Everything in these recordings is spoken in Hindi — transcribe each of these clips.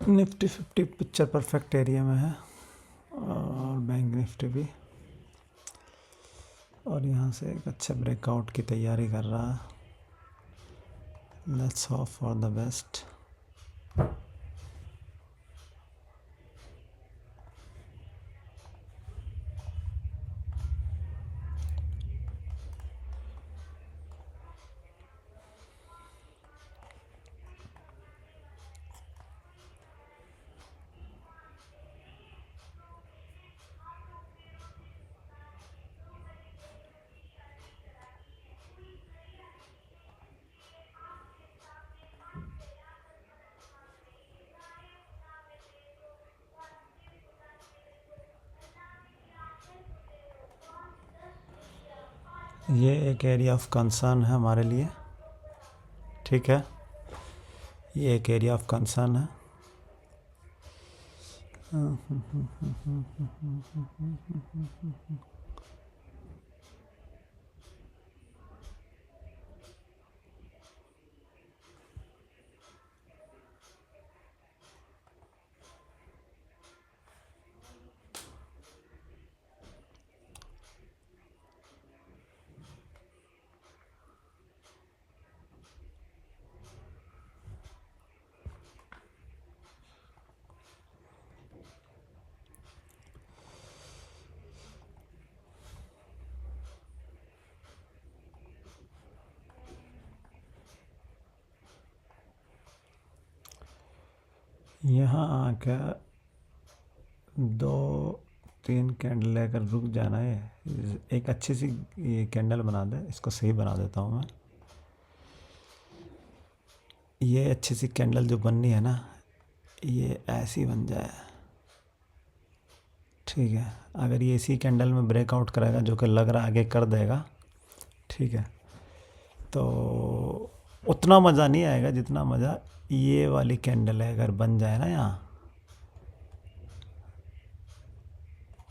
निफ्टी 50 पिक्चर परफेक्ट एरिया में है और बैंक निफ्टी भी, और यहाँ से एक अच्छा ब्रेकआउट की तैयारी कर रहा है। Let's hope for the best. ये एक एरिया ऑफ कंसर्न है हमारे लिए, ठीक है। ये एक एरिया ऑफ कंसर्न है। यहाँ आकर 2-3 कैंडल लेकर रुक जाना है। एक अच्छी सी ये कैंडल बना दे, इसको सही बना देता हूँ मैं। ये अच्छी सी कैंडल जो बननी है ना, ये ऐसी बन जाए, ठीक है। अगर ये इसी कैंडल में ब्रेकआउट करेगा, जो कि लग रहा है आगे कर देगा, ठीक है, तो उतना मज़ा नहीं आएगा जितना मज़ा ये वाली कैंडल है अगर बन जाए ना। यहाँ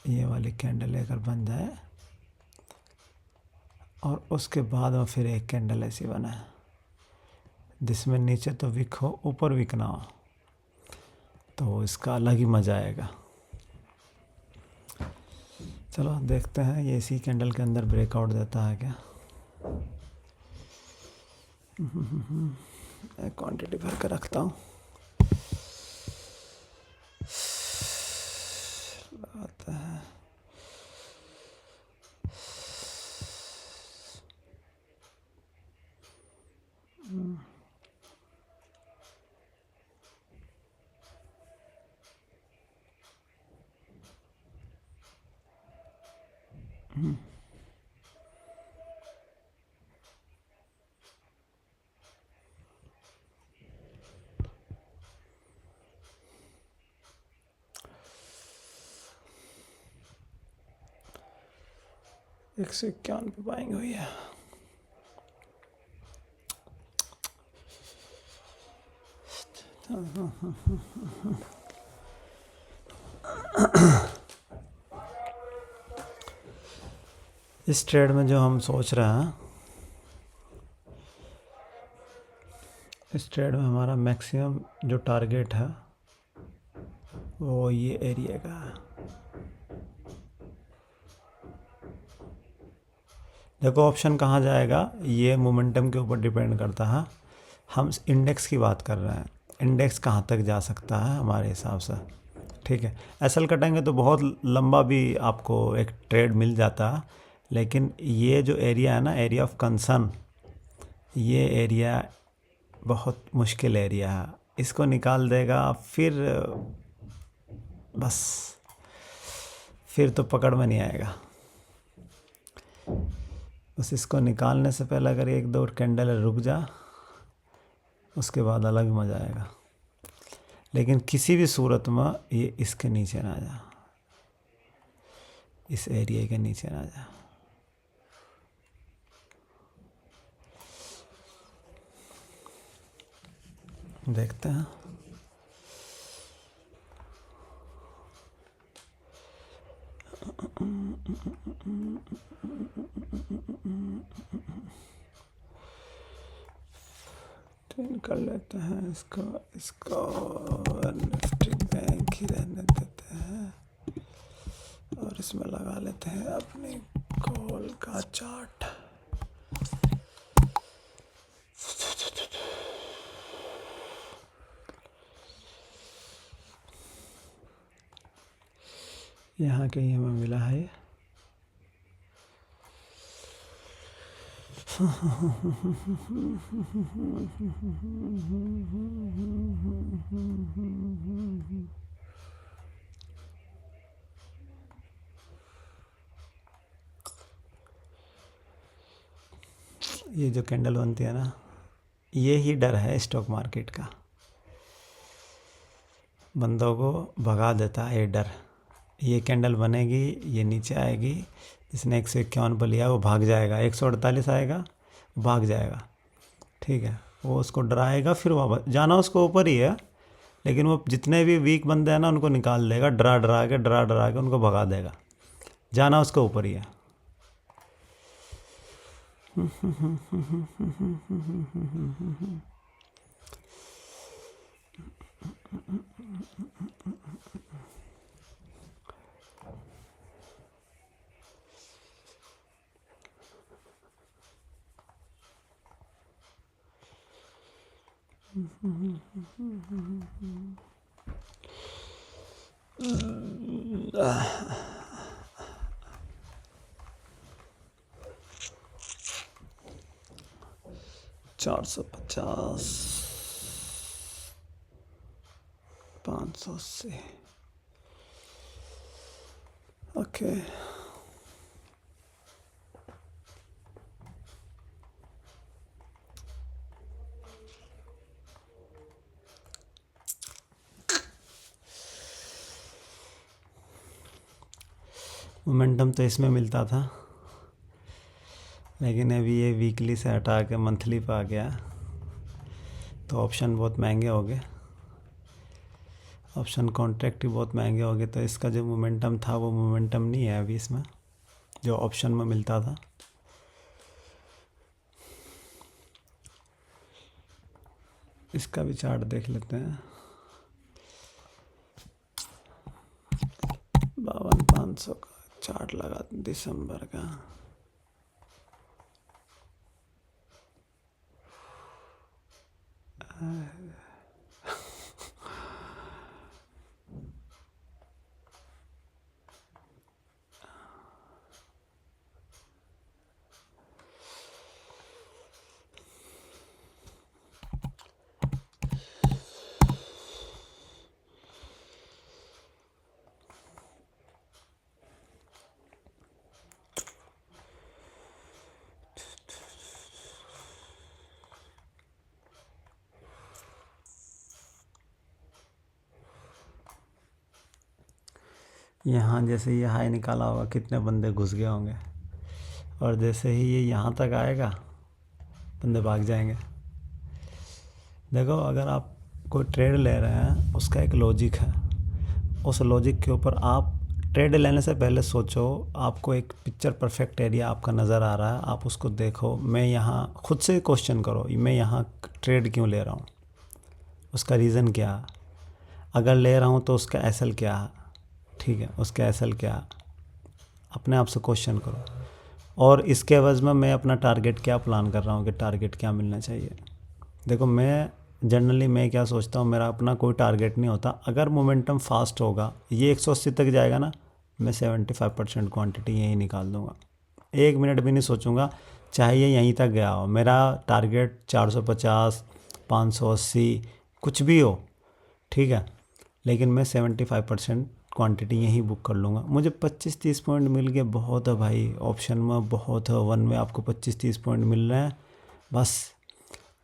ये वाली कैंडल अगर बन जाए और उसके बाद में फिर एक कैंडल ऐसी बने जिसमें नीचे तो विक हो, ऊपर विक ना हो, तो इसका अलग ही मज़ा आएगा। चलो देखते हैं ये इसी कैंडल के अंदर ब्रेकआउट देता है क्या। मैं क्वांटिटी भर कर रखता हूँ। आता है एक सौ 51 पे बाइंग हुई है। इस ट्रेड में जो हम सोच रहे हैं, इस ट्रेड में हमारा मैक्सिमम जो टारगेट है वो ये एरिया का है। देखो ऑप्शन कहाँ जाएगा, ये मोमेंटम के ऊपर डिपेंड करता है। हम इंडेक्स की बात कर रहे हैं, इंडेक्स कहाँ तक जा सकता है हमारे हिसाब से, ठीक है। एसएल कटेंगे तो बहुत लंबा भी आपको एक ट्रेड मिल जाता है, लेकिन ये जो एरिया है ना, एरिया ऑफ कंसर्न, ये एरिया बहुत मुश्किल एरिया है। इसको निकाल देगा फिर बस, फिर तो पकड़ में नहीं आएगा। बस इसको निकालने से पहले अगर 1-2 कैंडल रुक जा, उसके बाद अलग मज़ा आएगा। लेकिन किसी भी सूरत में ये इसके नीचे ना जा, इस एरिया के नीचे ना जा। देखते हैं। ट्रेन कर लेते हैं इसको निफ्टी बैंक ही रहने देते हैं और इसमें लगा लेते हैं अपनी कॉल का चार्ट। यहाँ कहीं हमें मिला है ये जो कैंडल बनती है ना, ये ही डर है स्टॉक मार्केट का, बंदों को भगा देता है ये डर। ये कैंडल बनेगी, ये नीचे आएगी, जिसने 151 पर लिया वो भाग जाएगा, 148 आएगा भाग जाएगा, ठीक है। वो उसको डराएगा, फिर वापस जाना उसको ऊपर ही है, लेकिन वो जितने भी वीक बंदे हैं ना उनको निकाल देगा, डरा डरा के उनको भगा देगा, जाना उसको ऊपर ही है। $450, 580, ओके। मोमेंटम तो इसमें मिलता था, लेकिन अभी ये वीकली से हटा के मंथली पे आ गया, तो ऑप्शन बहुत महंगे हो गए, ऑप्शन कॉन्ट्रैक्ट ही बहुत महंगे हो गए, तो इसका जो मोमेंटम था वो मोमेंटम नहीं है अभी इसमें, जो ऑप्शन में मिलता था। इसका भी चार्ट देख लेते हैं, 52,500 का चार्ट लगा दिसंबर का। यहाँ जैसे ये हाई निकाला होगा, कितने बंदे घुस गए होंगे, और जैसे ही ये यहाँ तक आएगा बंदे भाग जाएंगे। देखो, अगर आप कोई ट्रेड ले रहे हैं, उसका एक लॉजिक है, उस लॉजिक के ऊपर आप ट्रेड लेने से पहले सोचो, आपको एक पिक्चर परफेक्ट एरिया आपका नज़र आ रहा है, आप उसको देखो। मैं यहाँ खुद से क्वेश्चन करो, मैं यहाँ ट्रेड क्यों ले रहा हूँ, उसका रीज़न क्या है, अगर ले रहा हूँ तो उसका एसएल क्या है, ठीक है, उसका एसएल क्या है, अपने आप से क्वेश्चन करो। और इसके एवज में मैं अपना टारगेट क्या प्लान कर रहा हूँ कि टारगेट क्या मिलना चाहिए। देखो, मैं जनरली मैं क्या सोचता हूँ, मेरा अपना कोई टारगेट नहीं होता। अगर मोमेंटम फास्ट होगा, ये 180 तक जाएगा ना, मैं 75% क्वांटिटी यहीं निकाल दूंगा, 1 मिनट भी नहीं सोचूंगा, चाहे ये यहीं तक गया हो। मेरा टारगेट 450, 580 कुछ भी हो, ठीक है, लेकिन मैं 75% क्वांटिटी यहीं बुक कर लूँगा। मुझे 25-30 पॉइंट मिल गए बहुत है भाई, ऑप्शन में बहुत है, वन में आपको 25-30 पॉइंट मिल रहे हैं, बस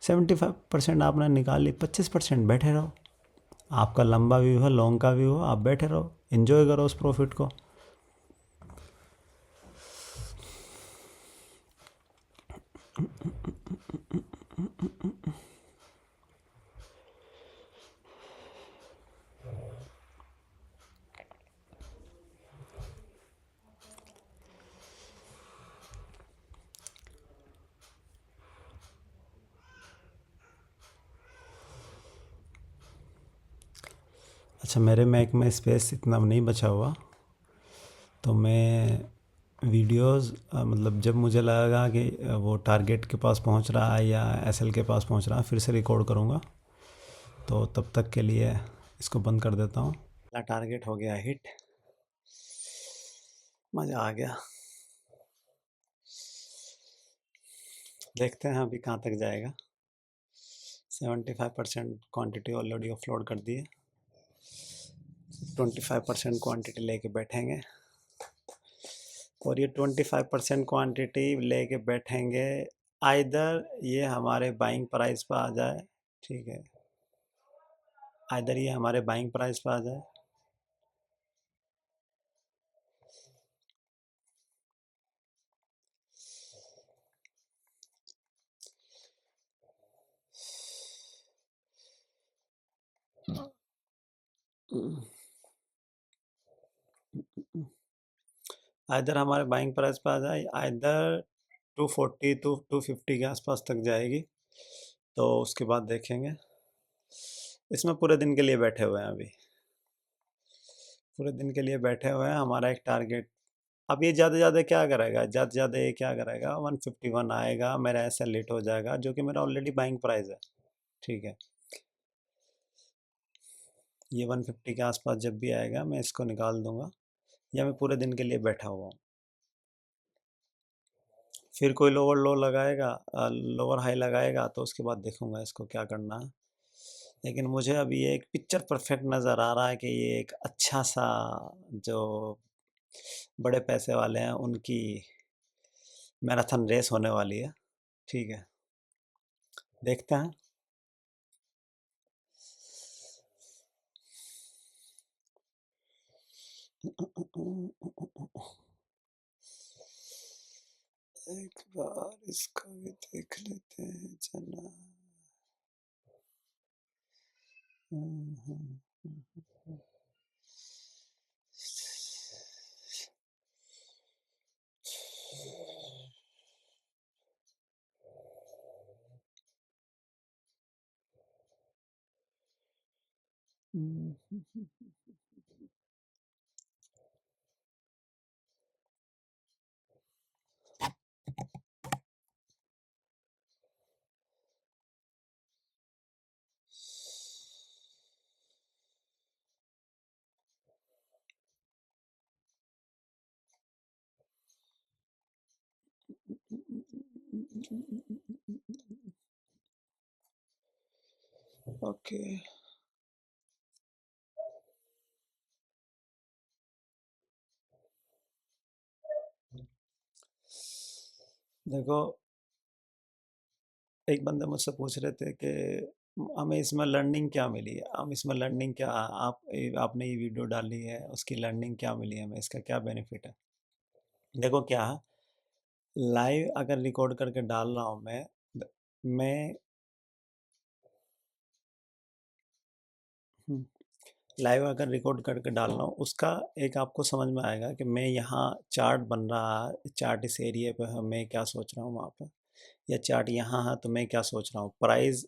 75% आपने निकाल ली, 25% बैठे रहो। आपका लंबा व्यू है, लॉन्ग का व्यू हो, आप बैठे रहो, एंजॉय करो उस प्रॉफिट को। अच्छा, मेरे मैक में स्पेस इतना नहीं बचा हुआ, तो मैं वीडियोस मतलब जब मुझे लगेगा कि वो टारगेट के पास पहुंच रहा है या एसएल के पास पहुंच रहा है, फिर से रिकॉर्ड करूंगा। तो तब तक के लिए इसको बंद कर देता हूँ। पहला टारगेट हो गया हिट, मज़ा आ गया। देखते हैं अभी कहाँ तक जाएगा। 75% क्वांटिटी ऑलरेडी ऑफलोड कर दी है। 25% क्वांटिटी लेके बैठेंगे, और ये 25% क्वांटिटी लेके बैठेंगे। आइदर ये हमारे बाइंग प्राइस पे आ जाए, ठीक है, आइदर ये हमारे बाइंग प्राइस पे आ जाए, आइदर हमारे बाइंग प्राइस पे आ जाए, आइदर 240 टू 250 के आसपास तक जाएगी, तो उसके बाद देखेंगे। इसमें पूरे दिन के लिए बैठे हुए हैं अभी, पूरे दिन के लिए बैठे हुए हैं। हमारा एक टारगेट, अब ये ज़्यादा ज़्यादा क्या करेगा, ज़्यादा ज़्यादा ये क्या करेगा, 151 आएगा, मेरा ऐसा लेट हो जाएगा, जो कि मेरा ऑलरेडी बाइंग प्राइस है, ठीक है। ये 150 के आसपास जब भी आएगा मैं इसको निकाल दूंगा, या मैं पूरे दिन के लिए बैठा हुआ हूँ। फिर कोई लोअर लो लगाएगा, लोअर हाई लगाएगा, तो उसके बाद देखूंगा इसको क्या करना है। लेकिन मुझे अभी ये एक पिक्चर परफेक्ट नज़र आ रहा है कि ये एक अच्छा सा, जो बड़े पैसे वाले हैं उनकी मैराथन रेस होने वाली है, ठीक है। देखते हैं। एक बार इसको भी देख लेते हैं, चला। ओके, देखो, एक बंदे मुझसे पूछ रहे थे कि हमें इसमें लर्निंग क्या मिली है, हम इसमें लर्निंग क्या, आपने ये वीडियो डाली है, उसकी लर्निंग क्या मिली है, हमें इसका क्या बेनिफिट है। देखो क्या है, लाइव अगर रिकॉर्ड करके डाल रहा हूँ मैं लाइव अगर रिकॉर्ड करके डाल रहा हूँ, उसका एक आपको समझ में आएगा कि मैं यहाँ चार्ट बन रहा है, चार्ट इस एरिया पे है, मैं क्या सोच रहा हूँ वहाँ पर, या चार्ट यहाँ है तो मैं क्या सोच रहा हूँ। प्राइस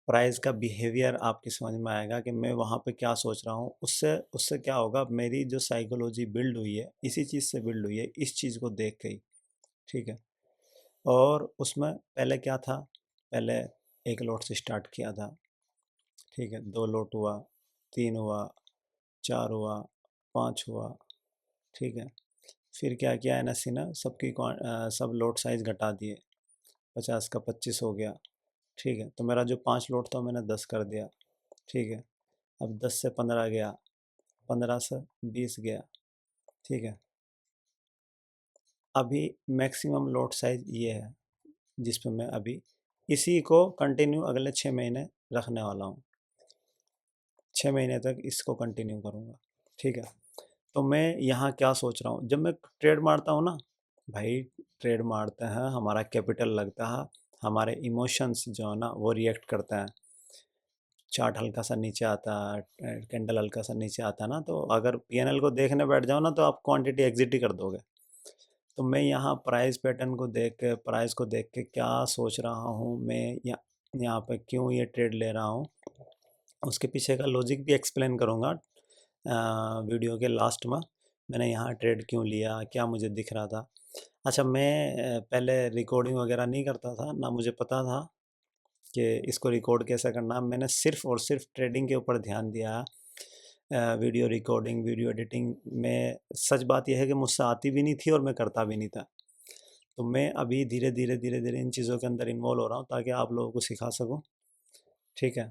प्राइस का बिहेवियर आपकी समझ में आएगा कि मैं वहाँ पे क्या सोच रहा हूँ। उससे उससे क्या होगा, मेरी जो साइकोलॉजी बिल्ड हुई है इसी चीज़ से बिल्ड हुई है, इस चीज़ को देख के ही, ठीक है। और उसमें पहले क्या था, पहले एक लोट से स्टार्ट किया था, ठीक है, दो लोट हुआ, तीन हुआ, चार हुआ, पाँच हुआ, ठीक है। फिर क्या किया एनएससी ने, सब लोट साइज़ घटा दिए, 50 का 25 हो गया, ठीक है। तो मेरा जो 5 लोट था मैंने 10 कर दिया, ठीक है। अब 10 से 15 गया, 15 से 20 गया, ठीक है। अभी मैक्सिमम लोट साइज ये है जिस पे मैं अभी इसी को कंटिन्यू अगले 6 महीने रखने वाला हूँ, 6 महीने तक इसको कंटिन्यू करूँगा, ठीक है। तो मैं यहाँ क्या सोच रहा हूँ, जब मैं ट्रेड मारता हूँ ना भाई, ट्रेड मारते हैं, हमारा कैपिटल लगता है, हमारे इमोशंस जो है ना वो रिएक्ट करते हैं। चार्ट हल्का सा नीचे आता है, कैंडल हल्का सा नीचे आता है ना, तो अगर पीएनएल को देखने बैठ जाओ ना तो आप क्वांटिटी एग्जिट ही कर दोगे। तो मैं यहाँ प्राइस पैटर्न को देख के, प्राइस को देख के क्या सोच रहा हूँ मैं, यहाँ पे क्यों ये ट्रेड ले रहा हूँ, उसके पीछे का लॉजिक भी एक्सप्लेन करूँगा वीडियो के लास्ट में। मैंने यहाँ ट्रेड क्यों लिया, क्या मुझे दिख रहा था। अच्छा, मैं पहले रिकॉर्डिंग वगैरह नहीं करता था, ना मुझे पता था कि इसको रिकॉर्ड कैसे करना। मैंने सिर्फ और सिर्फ ट्रेडिंग के ऊपर ध्यान दिया। वीडियो रिकॉर्डिंग, वीडियो एडिटिंग में सच बात यह है कि मुझसे आती भी नहीं थी और मैं करता भी नहीं था। तो मैं अभी धीरे धीरे धीरे धीरे इन चीज़ों के अंदर इन्वॉल्व हो रहा हूँ ताकि आप लोगों को सिखा सकूँ। ठीक है।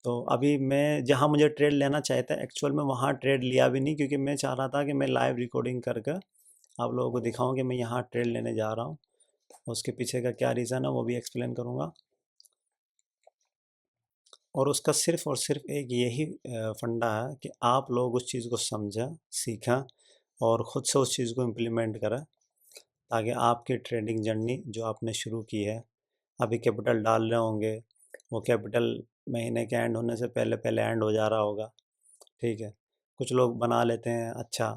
तो अभी मैं जहाँ मुझे ट्रेड लेना चाहिए था एक्चुअल में वहाँ ट्रेड लिया भी नहीं, क्योंकि मैं चाह रहा था कि मैं लाइव रिकॉर्डिंग करके आप लोगों को दिखाऊं कि मैं यहाँ ट्रेड लेने जा रहा हूँ। उसके पीछे का क्या रीज़न है वो भी एक्सप्लेन करूँगा। और उसका सिर्फ और सिर्फ एक यही फंडा है कि आप लोग उस चीज़ को समझें, सीखें और ख़ुद से उस चीज़ को इम्प्लीमेंट करें, ताकि आपकी ट्रेडिंग जर्नी जो आपने शुरू की है, अभी कैपिटल डाल रहे होंगे, वो कैपिटल महीने के एंड होने से पहले पहले एंड हो जा रहा होगा। ठीक है। कुछ लोग बना लेते हैं अच्छा,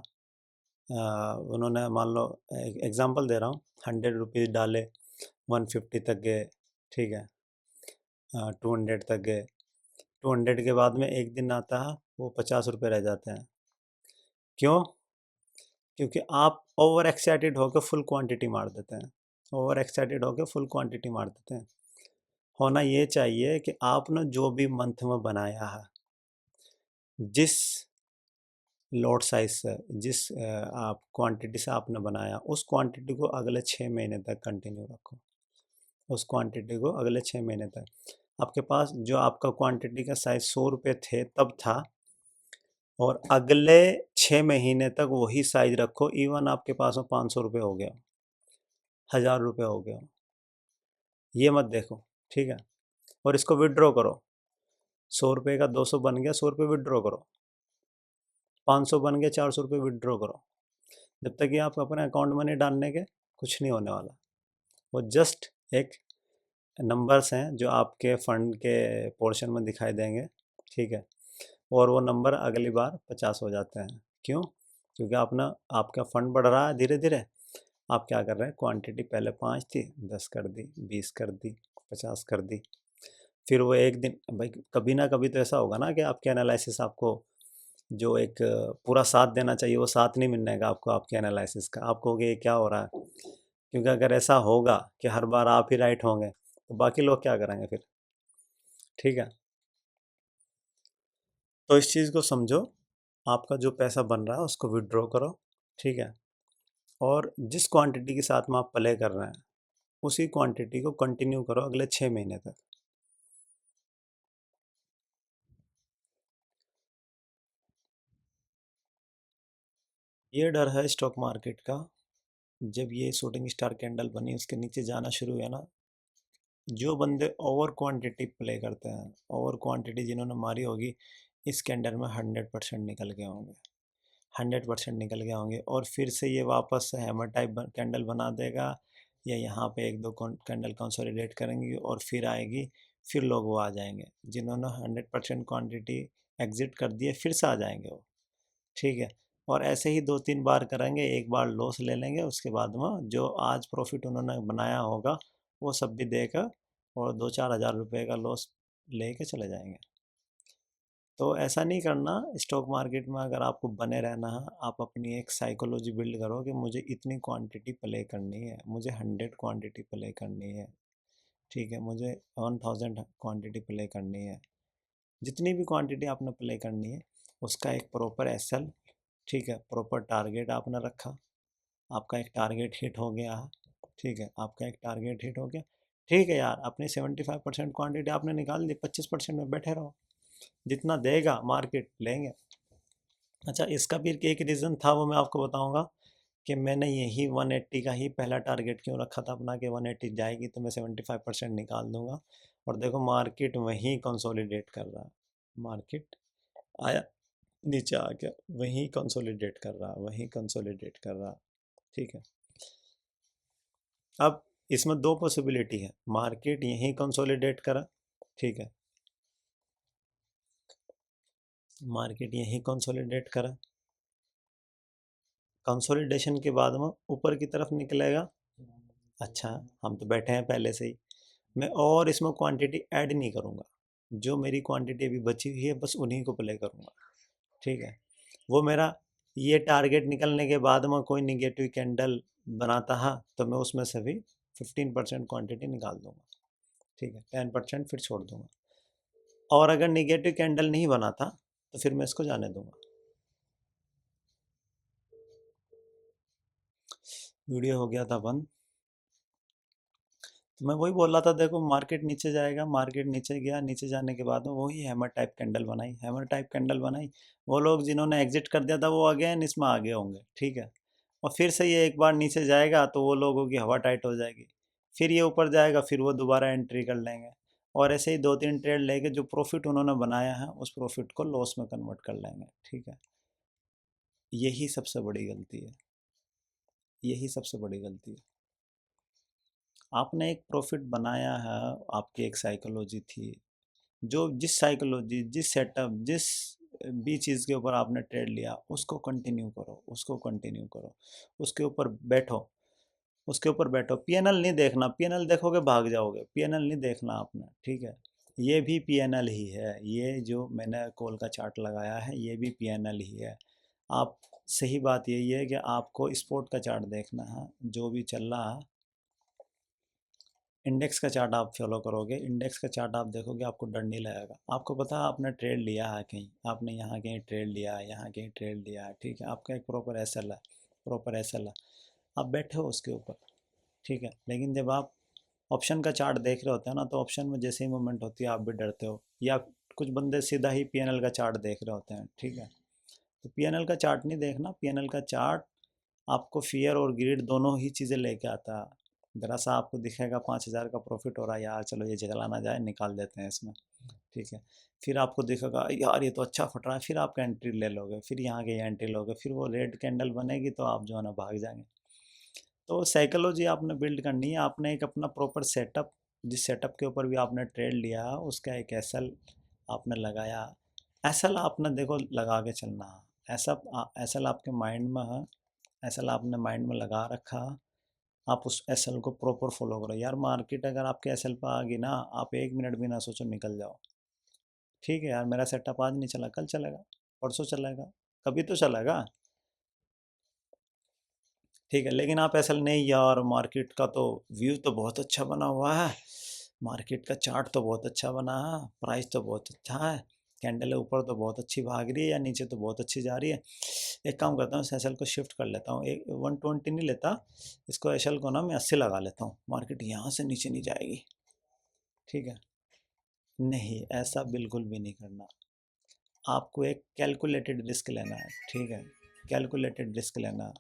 उन्होंने मान लो एग्जांपल दे रहा हूँ, 100 रुपीज़ डाले, 150 तक गए। ठीक है। 200 तक गए। 200 के बाद में एक दिन आता है वो 50 रुपये रह जाते हैं। क्यों? क्योंकि आप ओवर एक्साइटेड होकर फुल क्वांटिटी मार देते हैं। ओवर एक्साइटेड होकर फुल क्वांटिटी मार देते हैं। होना ये चाहिए कि आपने जो भी मंथ में बनाया है, जिस लॉट साइज से, जिस आप क्वांटिटी से आपने बनाया, उस क्वांटिटी को अगले 6 महीने तक कंटिन्यू रखो। उस क्वांटिटी को अगले 6 महीने तक, आपके पास जो आपका क्वांटिटी का साइज 100 रुपये थे तब था, और अगले 6 महीने तक वही साइज रखो। इवन आपके पास में 500 रुपये हो गया, 1000 रुपये हो गया, ये मत देखो। ठीक है। और इसको विड्रॉ करो। 100 रुपये का 200 बन गया, 100 रुपये विड्रॉ करो। 500 बन गया, 400 रुपये विड्रॉ करो। जब तक कि आप अपने अकाउंट में नहीं डालने के, कुछ नहीं होने वाला। वो जस्ट एक नंबर्स हैं जो आपके फंड के पोर्शन में दिखाई देंगे। ठीक है। और वो नंबर अगली बार 50 हो जाते हैं। क्यों? क्योंकि आपका फंड बढ़ रहा है धीरे धीरे। आप क्या कर रहे हैं, क्वांटिटी पहले 5 थी, 10 कर दी, 20 कर दी, 50 कर दी। फिर वो एक दिन भाई कभी ना कभी तो ऐसा होगा ना कि आपके एनालिसिस आपको जो एक पूरा साथ देना चाहिए वो साथ नहीं मिलने का आपको, आपके एनालिसिस का। आप कहोगे ये क्या हो रहा है, क्योंकि अगर ऐसा होगा कि हर बार आप ही राइट होंगे तो बाकी लोग क्या करेंगे फिर। ठीक है। तो इस चीज़ को समझो, आपका जो पैसा बन रहा है उसको विड्रॉ करो। ठीक है। और जिस क्वांटिटी के साथ में आप प्ले कर रहे हैं उसी क्वांटिटी को कंटिन्यू करो अगले 6 महीने तक। ये डर है स्टॉक मार्केट का, जब ये शूटिंग स्टार कैंडल बनी उसके नीचे जाना शुरू हुआ ना, जो बंदे ओवर क्वांटिटी प्ले करते हैं, ओवर क्वांटिटी जिन्होंने मारी होगी, इस कैंडल में 100% निकल गए होंगे। 100% निकल गए होंगे और फिर से ये वापस से हैमर टाइप कैंडल बना देगा, या यहाँ पे एक दो कैंडल कंसोलिडेट करेंगी और फिर आएगी। फिर लोग वो आ जाएंगे जिन्होंने 100% क्वांटिटी एग्जिट कर दिए, फिर से आ जाएंगे वो। ठीक है। और ऐसे ही 2-3 बार करेंगे, एक बार लॉस ले लेंगे, उसके बाद में जो आज प्रॉफिट उन्होंने बनाया होगा वो सब भी देकर और 2-4 हज़ार रुपये का लॉस लेके चले जाएंगे। तो ऐसा नहीं करना। स्टॉक मार्केट में अगर आपको बने रहना है, आप अपनी एक साइकोलॉजी बिल्ड करो कि मुझे इतनी क्वांटिटी प्ले करनी है, मुझे 100 क्वांटिटी प्ले करनी है। ठीक है। मुझे 1000 क्वांटिटी प्ले करनी है। जितनी भी क्वांटिटी आपने प्ले करनी है उसका एक प्रॉपर एसएल, ठीक है, प्रॉपर टारगेट आपने रखा, आपका एक टारगेट हिट हो गया है। ठीक है। आपका एक टारगेट हिट हो गया। ठीक है यार, अपनी 75% क्वांटिटी आपने निकाल दी, 25% में बैठे रहो, जितना देगा मार्केट लेंगे। अच्छा, इसका भी एक रीज़न था, वो मैं आपको बताऊंगा कि मैंने यही 180 का ही पहला टारगेट क्यों रखा था अपना, कि 180 जाएगी तो मैं 75% निकाल दूंगा। और देखो मार्केट वहीं कंसोलिडेट कर रहा है। मार्केट आया, नीचे आ गया, वहीं कंसोलिडेट कर रहा, वहीं कंसोलिडेट कर रहा। ठीक है। अब इसमें दो पॉसिबिलिटी है, मार्केट यहीं कंसोलिडेट करा, ठीक है, मार्केट यहीं कंसोलिडेट करा, कंसोलिडेशन के बाद में ऊपर की तरफ निकलेगा। अच्छा, हम तो बैठे हैं पहले से ही, मैं और इसमें क्वांटिटी ऐड नहीं करूँगा। जो मेरी क्वांटिटी अभी बची हुई है बस उन्हीं को प्ले करूँगा, ठीक है। वो मेरा ये टारगेट निकलने के बाद में कोई निगेटिव कैंडल बनाता है तो मैं उसमें से भी 15% क्वांटिटी निकाल दूंगा, ठीक है, 10% फिर छोड़ दूंगा। और अगर निगेटिव कैंडल नहीं बनाता तो फिर मैं इसको जाने दूंगा। वीडियो हो गया था बंद। तो मैं वही बोल रहा था, देखो मार्केट नीचे जाएगा, मार्केट नीचे गया, नीचे जाने के बाद में वही हैमर टाइप कैंडल बनाई, हैमर टाइप कैंडल बनाई। वो लोग जिन्होंने एग्जिट कर दिया था वो अगेन इसमें आगे होंगे, ठीक है। और फिर से ये एक बार नीचे जाएगा तो वो लोगों की हवा टाइट हो जाएगी, फिर ये ऊपर जाएगा, फिर वो दोबारा एंट्री कर लेंगे। और ऐसे ही 2-3 ट्रेड लेके जो प्रॉफिट उन्होंने बनाया है उस प्रॉफिट को लॉस में कन्वर्ट कर लेंगे, ठीक है। यही सबसे बड़ी गलती है, यही सबसे बड़ी गलती है। आपने एक प्रॉफिट बनाया है, आपकी एक साइकोलॉजी थी, जो जिस साइकोलॉजी, जिस सेटअप, जिस भी चीज़ के ऊपर आपने ट्रेड लिया उसको कंटिन्यू करो, उसको कंटिन्यू करो, उसके ऊपर बैठो, उसके ऊपर बैठो। पीएनएल नहीं देखना, पीएनएल देखोगे भाग जाओगे, पीएनएल नहीं देखना आपने, ठीक है। ये भी पीएनएल ही है, ये जो मैंने कॉल का चार्ट लगाया है ये भी पीएनएल ही है। आप, सही बात यही है कि आपको स्पॉट का चार्ट देखना है, जो भी चल रहा है। इंडेक्स का चार्ट आप फॉलो करोगे, इंडेक्स का चार्ट आप देखोगे, आपको डर नहीं लगेगा। आपको पता है आपने ट्रेड लिया है कहीं, आपने यहाँ कहीं ट्रेड लिया है, यहाँ कहीं ट्रेड लिया है, ठीक है, आपका एक प्रॉपर एसएल है, प्रॉपर एसएल है, आप बैठे हो उसके ऊपर, ठीक है। लेकिन जब आप ऑप्शन का चार्ट देख रहे होते हैं ना, तो ऑप्शन में जैसे ही मूवमेंट होती है आप भी डरते हो, या कुछ बंदे सीधा ही पीएनएल का चार्ट देख रहे होते हैं, ठीक है। तो पीएनएल का चार्ट नहीं देखना, पीएनएल का चार्ट आपको फियर और ग्रीड दोनों ही चीज़ें लेके आता है। जरा सा आपको दिखेगा 5,000 का प्रॉफिट हो रहा है, यार चलो ये चला ना जाए, निकाल देते हैं इसमें, ठीक है। फिर आपको दिखेगा यार ये तो अच्छा फट रहा है, फिर आप एंट्री ले लोगे, फिर यहाँ की एंट्री लोगे, फिर वो रेड कैंडल बनेगी तो आप जो है ना भाग जाएंगे। तो साइकोलॉजी आपने बिल्ड करनी है, आपने एक अपना प्रॉपर सेटअप, जिस सेटअप के ऊपर भी आपने ट्रेड लिया उसका एक एसल आपने लगाया। एसल आपने देखो लगा के चलना है, ऐसा एसल आपके माइंड में है, एसल आपने माइंड में लगा रखा, आप उस एसल को प्रॉपर फॉलो करो। यार मार्केट अगर आपके एसल पर आ गई ना, आप 1 मिनट भी ना सोचो, निकल जाओ, ठीक है। यार मेरा सेटअप आज नहीं चला, कल चलेगा, परसों चलेगा, कभी तो चलेगा, ठीक है। लेकिन आप ऐसा नहीं, यार मार्केट का तो व्यू तो बहुत अच्छा बना हुआ है, मार्केट का चार्ट तो बहुत अच्छा बना है, प्राइस तो बहुत अच्छा है, कैंडल ऊपर तो बहुत अच्छी भाग रही है या नीचे तो बहुत अच्छी जा रही है। एक काम करता हूँ, इस एस एल को शिफ्ट कर लेता हूँ, एक 120 नहीं लेता इसको, एस एल को ना मैं 80 लगा लेता हूँ, मार्केट यहाँ से नीचे नहीं जाएगी, ठीक है। नहीं, ऐसा बिल्कुल भी नहीं करना। आपको एक कैलकुलेटेड रिस्क लेना है, ठीक है, कैलकुलेटेड रिस्क लेना है।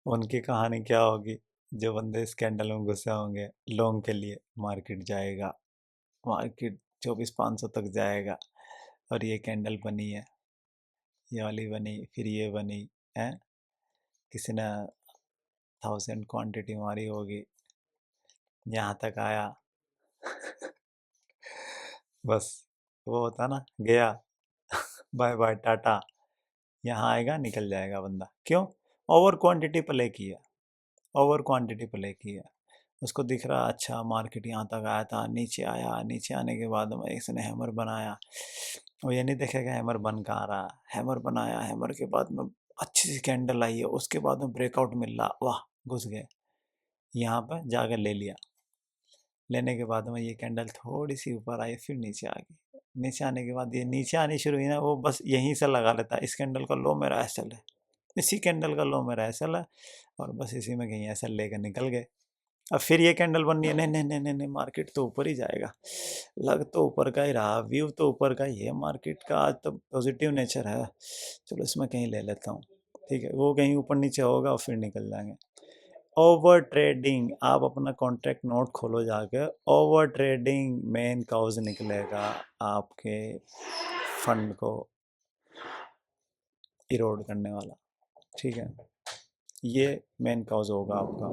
उनकी कहानी क्या होगी, जो बंदे इस कैंडल में घुसे होंगे लॉन्ग के लिए, मार्केट जाएगा, मार्केट 24,500 तक जाएगा, और ये कैंडल बनी है, ये वाली बनी, फिर ये बनी है, किसी ने 1000 क्वांटिटी मारी होगी, यहाँ तक आया बस, वो होता ना, गया बाय बाय टाटा, यहाँ आएगा निकल जाएगा बंदा, क्यों? ओवर क्वांटिटी प्ले किया, ओवर क्वांटिटी प्ले किया। उसको दिख रहा अच्छा मार्केट यहाँ तक आया था, नीचे आया, नीचे आने के बाद में इसने हैमर बनाया, और ये नहीं देखेगा हैमर बन कहाँ रहा, हैमर बनाया, हैमर के बाद में अच्छी सी कैंडल आई है, उसके बाद में ब्रेकआउट मिल रहा, वाह घुस गए, यहाँ पर जाकर ले लिया, लेने के बाद में ये कैंडल थोड़ी सी ऊपर आई, फिर नीचे आ गई, नीचे आने के बाद ये नीचे आनी शुरू हुई ना, वो बस यहीं से लगा लेता है, इस कैंडल का लो मेरा एसल है, इसी कैंडल का लो मेरा एसल है, और बस इसी में कहीं एसल लेकर निकल गए। अब फिर ये कैंडल बननी है, नहीं नहीं नहीं नहीं नहीं, मार्केट तो ऊपर ही जाएगा, लग तो ऊपर का ही रहा, व्यू तो ऊपर का ही है, मार्केट का आज तो पॉजिटिव नेचर है, चलो इसमें कहीं ले लेता हूँ, ठीक है। वो कहीं ऊपर नीचे होगा और फिर निकल जाएंगे। ओवर ट्रेडिंग, आप अपना कॉन्ट्रैक्ट नोट खोलो जाके, ओवर ट्रेडिंग मेन काउज निकलेगा आपके फंड को इरोड करने वाला, ठीक है, ये मेन काउज होगा आपका।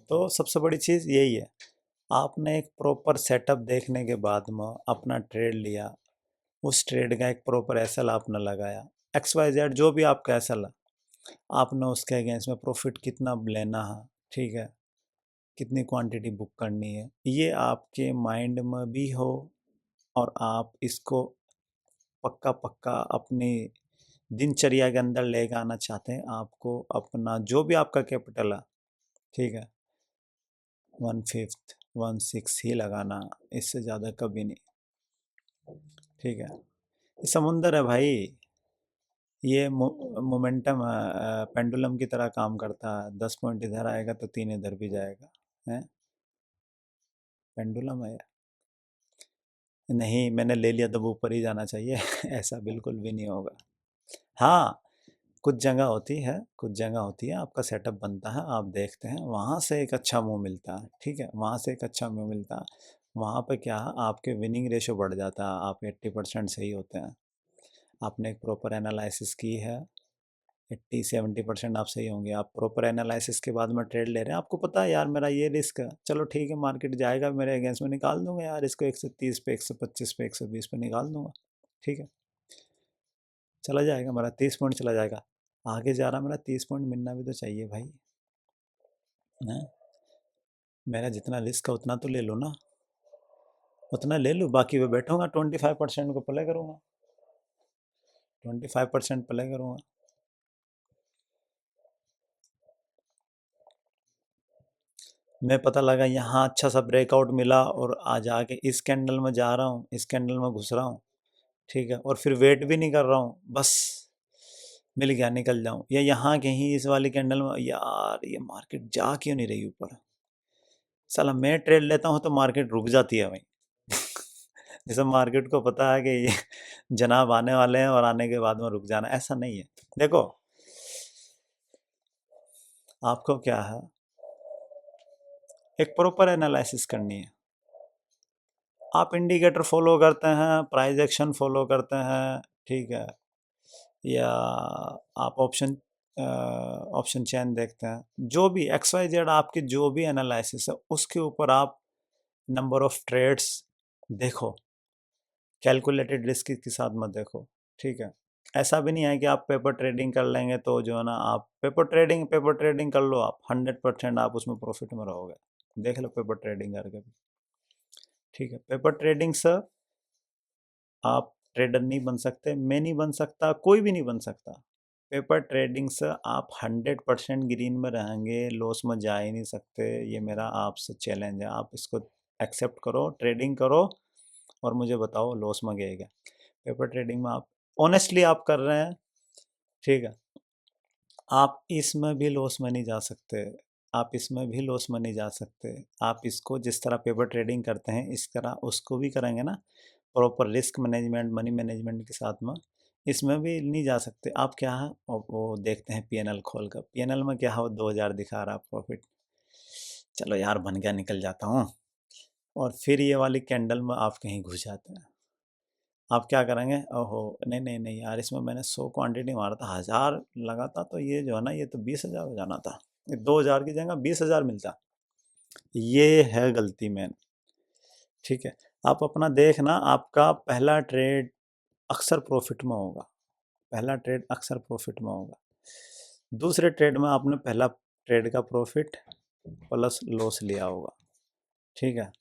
तो सबसे बड़ी चीज़ यही है, आपने एक प्रॉपर सेटअप देखने के बाद में अपना ट्रेड लिया, उस ट्रेड का एक प्रॉपर एसल आपने लगाया, XYZ जो भी आपका एसल है, आपने उसके अगेंस्ट में प्रॉफिट कितना लेना है, ठीक है, कितनी क्वांटिटी बुक करनी है, ये आपके माइंड में भी हो और आप इसको पक्का पक्का अपनी दिनचर्या के अंदर लेके आना चाहते हैं। आपको अपना जो भी आपका कैपिटल है, ठीक है, 1/5 1/6 ही लगाना, इससे ज़्यादा कभी नहीं। ठीक है, ये समुंदर है भाई, ये मोमेंटम पेंडुलम की तरह काम करता है। 10 पॉइंट इधर आएगा तो 3 इधर भी जाएगा, है पेंडुलम है। नहीं, मैंने ले लिया तो वो ऊपर ही जाना चाहिए ऐसा बिल्कुल भी नहीं होगा। हाँ, कुछ जगह होती है, कुछ जगह होती है, आपका सेटअप बनता है, आप देखते हैं, वहाँ से एक अच्छा मूव मिलता है। ठीक है, वहाँ से एक अच्छा मूव मिलता है। वहाँ पे क्या है, आपके विनिंग रेशो बढ़ जाता है, आप 80% सही होते हैं। आपने एक प्रॉपर एनालिसिस की है, 80-70% आप सही होंगे। आप प्रॉपर एनालिसिस के बाद में ट्रेड ले रहे हैं, आपको पता है यार मेरा ये रिस्क है, चलो ठीक है, मार्केट जाएगा मेरे अगेंस्ट में, निकाल दूंगा यार इसको 130 पे, 125 पे, 120 पे निकाल दूंगा। ठीक है, चला जाएगा मेरा 30 पॉइंट चला जाएगा, आगे जा रहा मेरा 30 पॉइंट मिलना भी तो चाहिए भाई, है। मेरा जितना रिस्क है उतना तो ले लो ना, उतना ले लो, बाकी मैं बैठूंगा 25% को प्ले करूंगा, 25% प्ले करूंगा। मैं पता लगा यहाँ अच्छा सा ब्रेकआउट मिला और आज आके इस कैंडल में जा रहा हूँ, इस कैंडल में घुस रहा हूँ, ठीक है, और फिर वेट भी नहीं कर रहा हूँ, बस मिल गया निकल जाऊँ। या यहाँ कहीं इस वाली कैंडल में, यार ये मार्केट जा क्यों नहीं रही ऊपर, साला मैं ट्रेड लेता हूँ तो मार्केट रुक जाती है भाई जैसे मार्केट को पता है कि ये जनाब आने वाले हैं और आने के बाद में रुक जाना, ऐसा नहीं है। देखो, आपको क्या है, एक प्रॉपर एनालिसिस करनी है। आप इंडिकेटर फॉलो करते हैं, प्राइस एक्शन फॉलो करते हैं, ठीक है, या आप ऑप्शन चेन देखते हैं, जो भी एक्स वाई जेड आपकी जो भी एनालिसिस है उसके ऊपर आप नंबर ऑफ ट्रेड्स देखो, कैलकुलेटेड रिस्क के साथ मत देखो। ठीक है, ऐसा भी नहीं है कि आप पेपर ट्रेडिंग कर लेंगे तो जो है ना, आप पेपर ट्रेडिंग कर लो, आप 100% आप उसमें प्रॉफिट में रहोगे, देख लो पेपर ट्रेडिंग करके भी। ठीक है, पेपर ट्रेडिंग से आप ट्रेडर नहीं बन सकते, मैं नहीं बन सकता, कोई भी नहीं बन सकता। पेपर ट्रेडिंग से आप 100% ग्रीन में रहेंगे, लॉस में जा ही नहीं सकते। ये मेरा आपसे चैलेंज है, आप इसको एक्सेप्ट करो, ट्रेडिंग करो और मुझे बताओ लॉस में गए क्या। पेपर ट्रेडिंग में आप ऑनेस्टली आप कर रहे हैं, ठीक है, आप इसमें भी लॉस में नहीं जा सकते, आप इसमें भी लॉस में नहीं जा सकते। आप इसको जिस तरह पेपर ट्रेडिंग करते हैं इस तरह उसको भी करेंगे ना, proper risk management, money management के साथ में, इसमें भी नहीं जा सकते। आप क्या है, वो देखते हैं पीएनएल खोल कर, पीएनएल में क्या है, वो 2000 दिखा रहा प्रॉफिट, चलो यार बन गया, निकल जाता हूँ, और फिर ये वाली कैंडल में आप कहीं घुस जाते हैं। आप क्या करेंगे, ओहो नहीं नहीं नहीं यार, इसमें मैंने 100 क्वांटिटी मारा था, 1000 लगा था, तो ये जो है ना, ये तो 20,000 हो जाना था, 2000 की जगह 20,000 मिलता। ये है गलती मैन। ठीक है, आप अपना देखना, आपका पहला ट्रेड अक्सर प्रॉफिट में होगा, पहला ट्रेड अक्सर प्रॉफिट में होगा। दूसरे ट्रेड में आपने पहला ट्रेड का प्रॉफिट प्लस लॉस लिया होगा। ठीक है,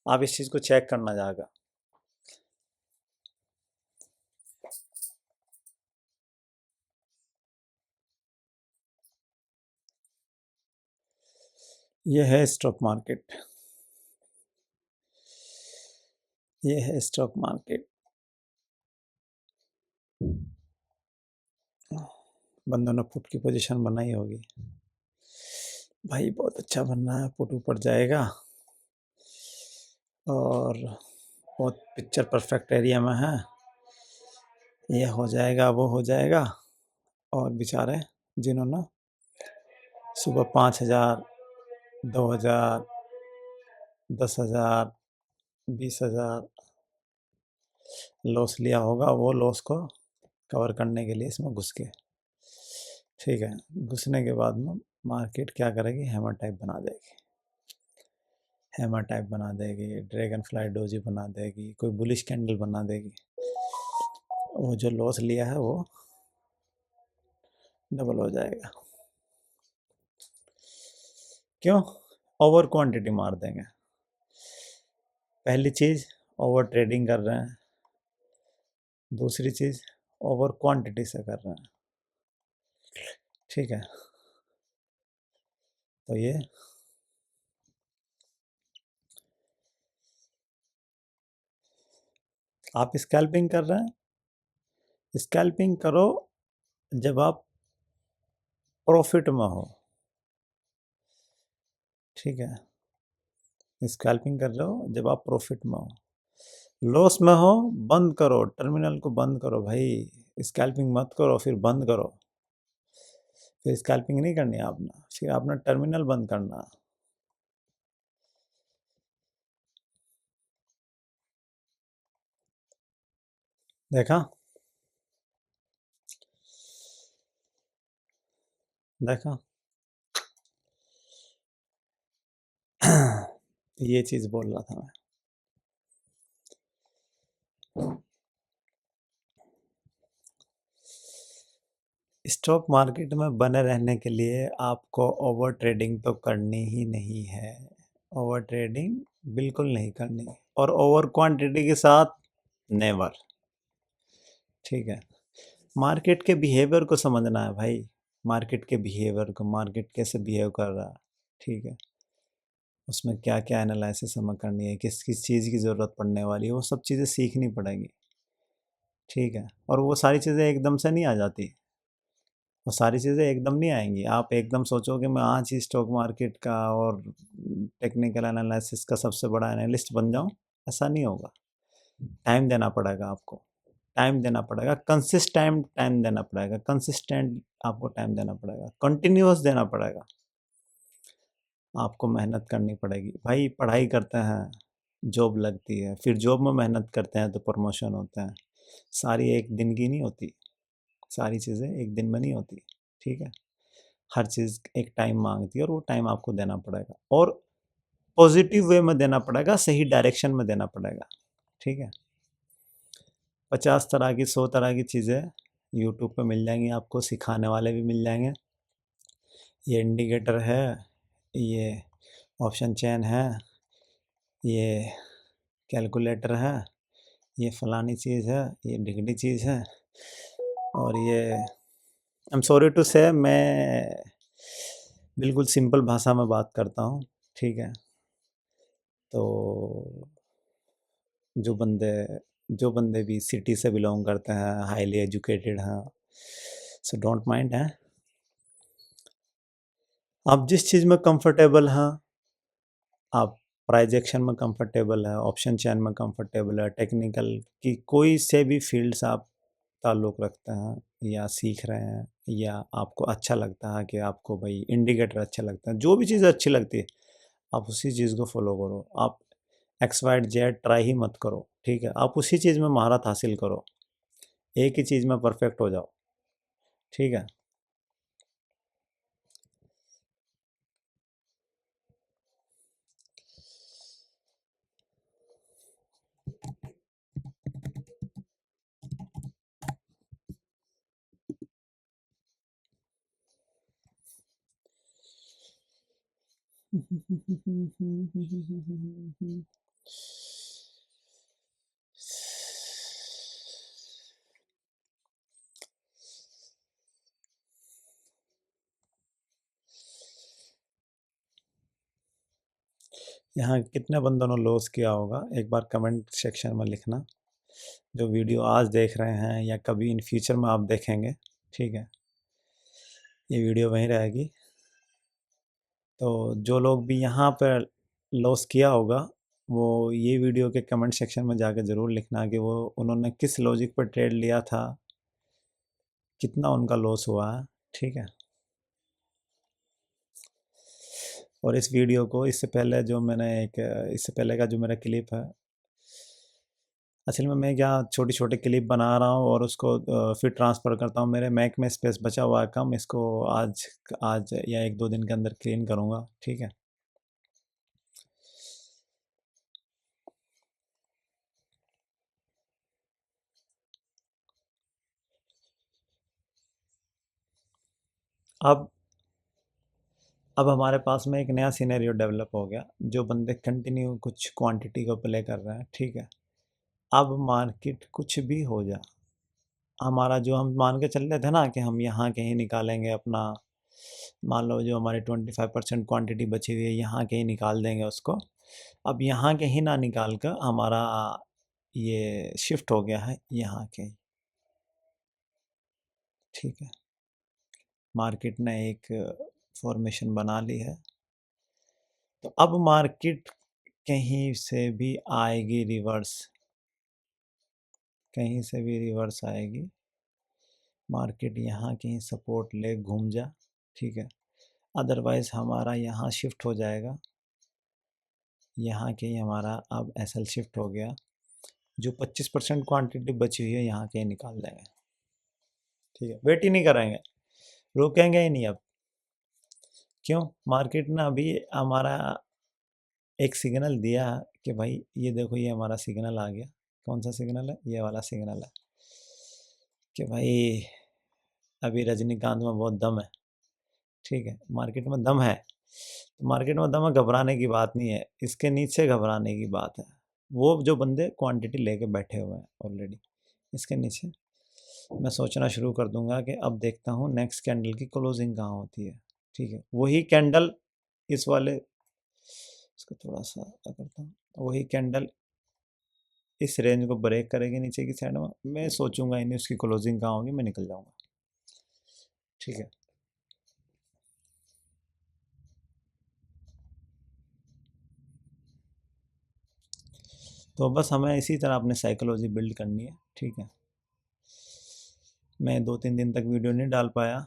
आप इस चीज़ को चेक करना जाएगा। ये है स्टॉक मार्केट, ये है स्टॉक मार्केट। बंदों ने पुट की पोजीशन बनाई होगी भाई, बहुत अच्छा बन रहा है, पुट ऊपर जाएगा और बहुत पिक्चर परफेक्ट एरिया में है, ये हो जाएगा वो हो जाएगा। और बेचारे जिन्होंने सुबह 5,000, 2,000, 10,000, 20,000 लॉस लिया होगा, वो लॉस को कवर करने के लिए इसमें घुस के, ठीक है, घुसने के बाद में मार्केट क्या करेगी, हैमर टाइप बना देगी, हैमर टाइप बना देगी, ड्रैगन फ्लाई डोजी बना देगी, कोई बुलिश कैंडल बना देगी, वो जो लॉस लिया है वो डबल हो जाएगा। क्यों? ओवर क्वांटिटी मार देंगे। पहली चीज़, ओवर ट्रेडिंग कर रहे हैं। दूसरी चीज़, ओवर क्वांटिटी से कर रहे हैं। ठीक है, तो ये आप स्कैल्पिंग कर रहे हैं, स्कैल्पिंग करो जब आप प्रॉफिट में हो। ठीक है, स्कैल्पिंग कर रहे हो जब आप प्रॉफिट में हो। लॉस में हो, बंद करो, टर्मिनल को बंद करो भाई। स्कैल्पिंग मत करो, फिर बंद करो। फिर स्कैल्पिंग नहीं करनी है आपने, फिर आपने टर्मिनल बंद करना। देखा? देखा? ये चीज़ बोल रहा था मैं। स्टॉक मार्केट में बने रहने के लिए आपको ओवर ट्रेडिंग तो करनी ही नहीं है। ओवर ट्रेडिंग बिल्कुल नहीं करनी, और ओवर क्वांटिटी के साथ नेवर। ठीक है, मार्केट के बिहेवियर को समझना है भाई। मार्केट के बिहेवियर को, मार्केट कैसे बिहेव कर रहा है। ठीक है, उसमें क्या क्या एनालिसिस हमें करनी है, किस किस चीज़ की ज़रूरत पड़ने वाली है, वो सब चीज़ें सीखनी पड़ेंगी। ठीक है, और वो सारी चीज़ें एकदम से नहीं आ जाती। वो सारी चीज़ें एकदम नहीं आएंगी। आप एकदम सोचोगे मैं आज ही स्टॉक मार्केट का और टेक्निकल एनालिसिस का सबसे बड़ा एनालिस्ट बन जाऊं, ऐसा नहीं होगा। टाइम देना पड़ेगा आपको, टाइम देना पड़ेगा, कंसिस्टेंट टाइम देना पड़ेगा, कंसिस्टेंट आपको टाइम देना पड़ेगा, कंटिन्यूअस देना पड़ेगा। आपको मेहनत करनी पड़ेगी भाई। पढ़ाई करते हैं, जॉब लगती है, फिर जॉब में मेहनत करते हैं तो प्रमोशन होता है। सारी एक दिन की नहीं होती, सारी चीज़ें एक दिन में नहीं होती। ठीक है, हर चीज़ एक टाइम मांगती है, और वो टाइम आपको देना पड़ेगा, और पॉजिटिव वे में देना पड़ेगा, सही डायरेक्शन में देना पड़ेगा। ठीक है, 50 तरह की, 100 तरह की चीज़ें यूट्यूब पे मिल जाएंगी, आपको सिखाने वाले भी मिल जाएंगे। ये इंडिकेटर है, ये ऑप्शन चेन है, ये कैलकुलेटर है, ये फलानी चीज़ है, ये ढिगडी चीज़ है, और ये आई एम सॉरी टू से मैं बिल्कुल सिंपल भाषा में बात करता हूँ। ठीक है, तो जो बंदे जो बंदे भी सिटी से बिलोंग करते हैं, हाईली एजुकेटेड हैं, सो डोंट माइंड है। आप जिस चीज़ में कंफर्टेबल हैं, आप प्राइजेक्शन में कंफर्टेबल है, ऑप्शन चैन में कंफर्टेबल है, टेक्निकल की कोई से भी फील्ड से आप ताल्लुक़ रखते हैं या सीख रहे हैं, या आपको अच्छा लगता है कि आपको भाई इंडिकेटर अच्छा लगता है, जो भी चीज़ अच्छी लगती है आप उसी चीज़ को फॉलो करो। आप एक्स वाई जेड ट्राई ही मत करो। ठीक है, आप उसी चीज़ में महारत हासिल करो, एक ही चीज़ में परफेक्ट हो जाओ। ठीक है, यहाँ कितने बंदों ने लॉस किया होगा, एक बार कमेंट सेक्शन में लिखना। जो वीडियो आज देख रहे हैं या कभी इन फ्यूचर में आप देखेंगे, ठीक है, ये वीडियो वहीं रहेगी। तो जो लोग भी यहाँ पर लॉस किया होगा, वो ये वीडियो के कमेंट सेक्शन में जाकर ज़रूर लिखना कि वो उन्होंने किस लॉजिक पर ट्रेड लिया था, कितना उनका लॉस हुआ है। ठीक है, और इस वीडियो को इससे पहले जो मैंने एक इससे पहले का जो मेरा क्लिप है, असल में मैं क्या छोटी छोटी क्लिप बना रहा हूँ और उसको फिर ट्रांसफ़र करता हूँ। मेरे मैक में स्पेस बचा हुआ है कम, इसको आज आज या 1-2 दिन के अंदर क्लीन करूँगा। ठीक है, अब अब हमारे पास में एक नया सिनेरियो डेवलप हो गया, जो बंदे कंटिन्यू कुछ क्वांटिटी को प्ले कर रहे हैं, ठीक है। अब मार्केट कुछ भी हो जा, हमारा जो हम मान के चल रहे थे ना कि हम यहाँ कहीं निकालेंगे अपना, मान लो जो हमारी 25% क्वांटिटी बची हुई है यहाँ कहीं निकाल देंगे उसको। अब यहाँ कहीं ना निकाल कर हमारा ये शिफ्ट हो गया है यहाँ कहीं, ठीक है। मार्केट ने एक फॉर्मेशन बना ली है, तो अब मार्केट कहीं से भी आएगी रिवर्स, कहीं से भी रिवर्स आएगी मार्केट, यहाँ कहीं सपोर्ट ले घूम जा, ठीक है। अदरवाइज हमारा यहाँ शिफ्ट हो जाएगा, यहाँ कहीं हमारा अब एसएल शिफ्ट हो गया, जो 25% क्वांटिटी बची हुई है यहाँ कहीं निकाल देंगे, ठीक है। वेट ही नहीं करेंगे, रुकेंगे ही नहीं अब। क्यों? मार्केट ने अभी हमारा एक सिग्नल दिया कि भाई ये देखो, ये हमारा सिग्नल आ गया। कौन सा सिग्नल है? ये वाला सिग्नल है कि भाई अभी रजनीकांत में बहुत दम है, ठीक है। मार्केट में दम है, तो मार्केट में दम है, घबराने की बात नहीं है, इसके नीचे घबराने की बात है। वो जो बंदे क्वांटिटी लेके बैठे हुए हैं ऑलरेडी, इसके नीचे मैं सोचना शुरू कर दूंगा कि अब देखता हूँ नेक्स्ट कैंडल की क्लोजिंग कहाँ होती है, ठीक है। वही कैंडल इस वाले, इसको थोड़ा सा करता हूँ, वही कैंडल इस रेंज को ब्रेक करेगी नीचे की साइड में, मैं सोचूंगा इन्हें उसकी क्लोजिंग कहाँ होगी, मैं निकल जाऊंगा, ठीक है। तो बस हमें इसी तरह अपनी साइकोलॉजी बिल्ड करनी है, ठीक है। मैं 2-3 दिन तक वीडियो नहीं डाल पाया,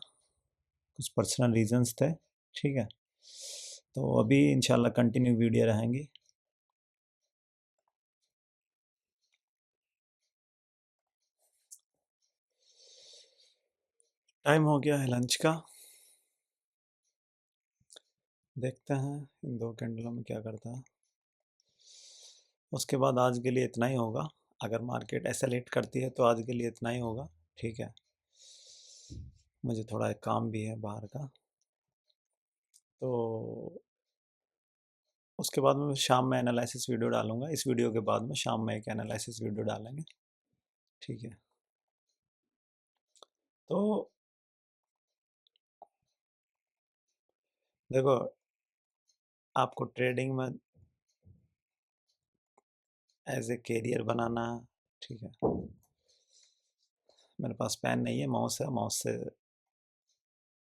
कुछ पर्सनल रीजंस थे, ठीक है। तो अभी इंशाल्लाह कंटिन्यू वीडियो रहेंगी। टाइम हो गया है लंच का, देखते हैं इन 2 कैंडलों में क्या करता है। उसके बाद आज के लिए इतना ही होगा, अगर मार्केट ऐसा लेट करती है तो आज के लिए इतना ही होगा, ठीक है। मुझे थोड़ा एक काम भी है बाहर का, तो उसके बाद में शाम में एनालिसिस वीडियो डालूंगा। इस वीडियो के बाद में शाम में एक एनालिसिस वीडियो डालेंगे, ठीक है। तो देखो, आपको ट्रेडिंग में एज ए कैरियर बनाना है, ठीक है। मेरे पास पेन नहीं है, माउस है, माउस से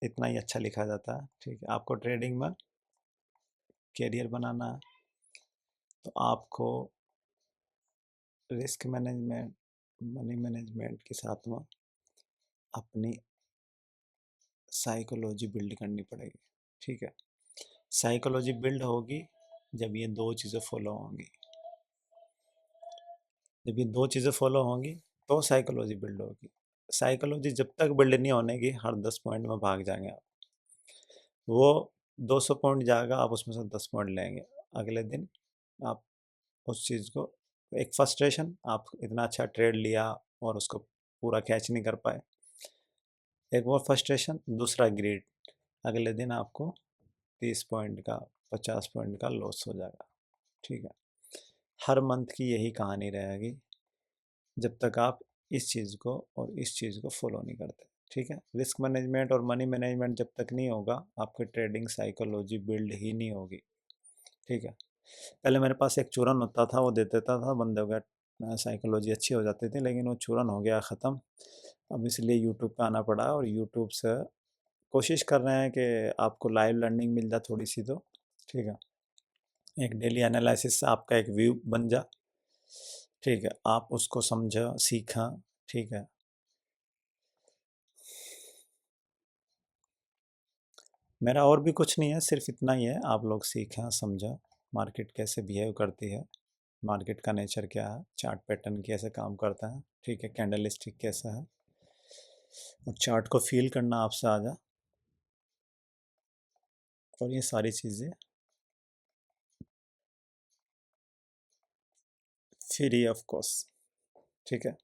इतना ही अच्छा लिखा जाता है, ठीक है। आपको ट्रेडिंग में कैरियर बनाना है, तो आपको रिस्क मैनेजमेंट, मनी मैनेजमेंट के साथ में अपनी साइकोलॉजी बिल्ड करनी पड़ेगी, ठीक है। साइकोलॉजी बिल्ड होगी जब ये 2 चीज़ें फॉलो होंगी, जब ये 2 चीज़ें फॉलो होंगी तो साइकोलॉजी बिल्ड होगी। साइकोलॉजी जब तक बिल्ड नहीं होने की, हर 10 पॉइंट में भाग जाएंगे आप, वो 200 पॉइंट जाएगा, आप उसमें से 10 पॉइंट लेंगे, अगले दिन आप उस चीज़ को, एक फ्रस्ट्रेशन, आप इतना अच्छा ट्रेड लिया और उसको पूरा कैच नहीं कर पाए, एक वो फ्रस्ट्रेशन, दूसरा ग्रीड, अगले दिन आपको 30 पॉइंट का, 50 पॉइंट का लॉस हो जाएगा, ठीक है। हर मंथ की यही कहानी रहेगी जब तक आप इस चीज़ को और इस चीज़ को फॉलो नहीं करते, ठीक है। रिस्क मैनेजमेंट और मनी मैनेजमेंट जब तक नहीं होगा, आपकी ट्रेडिंग साइकोलॉजी बिल्ड ही नहीं होगी, ठीक है। पहले मेरे पास एक चूरन होता था, वो दे देता था, बंद हो गया, साइकोलॉजी अच्छी हो जाती थी, लेकिन वो चूरन हो गया ख़त्म। अब इसलिए यूट्यूब पे आना पड़ा, और यूट्यूब से कोशिश कर रहे हैं कि आपको लाइव लर्निंग मिल जाए थोड़ी सी, तो ठीक है। एक डेली एनालिसिस से आपका एक व्यू बन जा, ठीक है, आप उसको समझा सीखा, ठीक है। मेरा और भी कुछ नहीं है, सिर्फ इतना ही है, आप लोग सीखें समझा मार्केट कैसे बिहेव करती है, मार्केट का नेचर क्या है, चार्ट पैटर्न कैसे काम करता है, ठीक है, कैंडल स्टिक कैसा है, और चार्ट को फील करना आपसे आ जा, और ये सारी चीज़ें फ्री ऑफ कॉस्ट, ठीक है।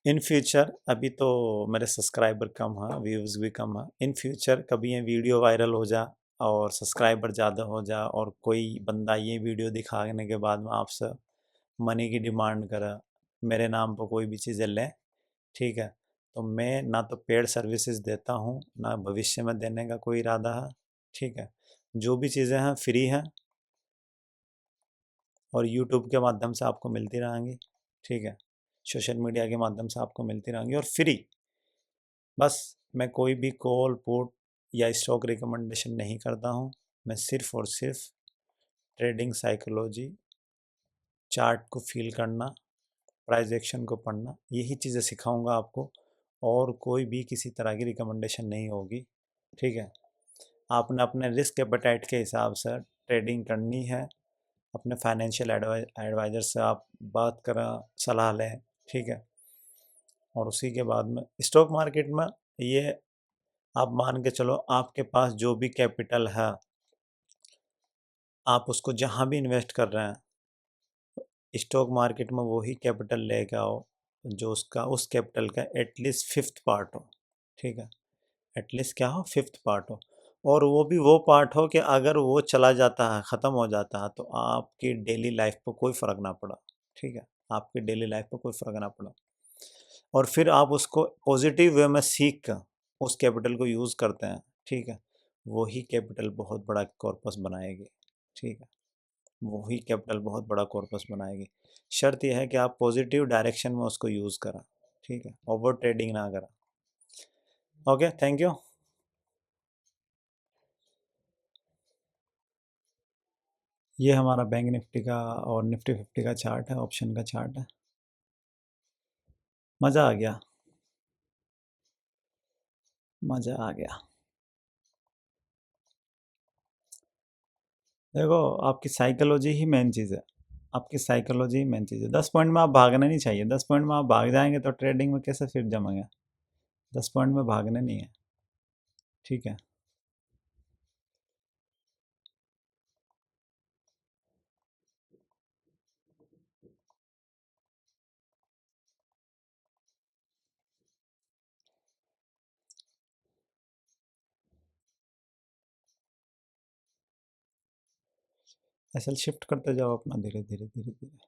इन फ्यूचर अभी तो मेरे सब्सक्राइबर कम है, व्यूज़ भी कम है। इन फ्यूचर कभी ये वीडियो वायरल हो जा और सब्सक्राइबर ज़्यादा हो जा और कोई बंदा ये वीडियो दिखाने के बाद में आपसे मनी की डिमांड करे, मेरे नाम पर कोई भी चीज़ें लें, ठीक है, तो मैं ना तो पेड सर्विसेज देता हूँ, ना भविष्य में देने का कोई इरादा है, ठीक है। जो भी चीज़ें हैं फ्री हैं और यूट्यूब के माध्यम से आपको मिलती रहेंगी, ठीक है। सोशल मीडिया के माध्यम से आपको मिलती रहेंगी और फ्री। बस मैं कोई भी कॉल पुट या स्टॉक रिकमेंडेशन नहीं करता हूँ। मैं सिर्फ और सिर्फ ट्रेडिंग साइकोलॉजी, चार्ट को फील करना, प्राइस एक्शन को पढ़ना, यही चीज़ें सिखाऊंगा आपको, और कोई भी किसी तरह की रिकमेंडेशन नहीं होगी, ठीक है। आपने अपने रिस्क एपेटाइट के हिसाब से ट्रेडिंग करनी है। अपने फाइनेंशियल एडवाइज़र से आप बात करें, सलाह लें, ठीक है। और उसी के बाद में स्टॉक मार्केट में ये आप मान के चलो, आपके पास जो भी कैपिटल है, आप उसको जहाँ भी इन्वेस्ट कर रहे हैं, स्टॉक मार्केट में वही कैपिटल लेके आओ जो उसका उस कैपिटल का एटलीस्ट फिफ्थ पार्ट हो, ठीक है। एटलीस्ट क्या हो, फिफ्थ पार्ट हो। और वो भी वो पार्ट हो कि अगर वो चला जाता है, ख़त्म हो जाता है, तो आपकी डेली लाइफ पर कोई फ़र्क ना पड़ा, ठीक है। आपकी डेली लाइफ पर कोई फ़र्क ना पड़ा, और फिर आप उसको पॉजिटिव वे में सीख कर उस कैपिटल को यूज़ करते हैं, ठीक है। वही कैपिटल बहुत बड़ा कॉर्पस बनाएगी, ठीक है। वही कैपिटल बहुत बड़ा कॉर्पस बनाएगी। शर्त यह है कि आप पॉजिटिव डायरेक्शन में उसको यूज़ करा, ठीक है, ओवर ट्रेडिंग ना करा। Okay, thank you. ये हमारा बैंक निफ्टी का और निफ्टी 50 का चार्ट है, ऑप्शन का चार्ट है। मज़ा आ गया, मज़ा आ गया। देखो, आपकी साइकोलॉजी ही मेन चीज़ है। आपकी साइकोलॉजी ही मेन चीज़ है। 10 पॉइंट में आप भागना नहीं चाहिए। 10 पॉइंट में आप भाग जाएंगे तो ट्रेडिंग में कैसे फिर जमेंगे। 10 पॉइंट में भागना नहीं है, ठीक है। ऐसे शिफ्ट करते जाओ अपना, धीरे धीरे धीरे धीरे।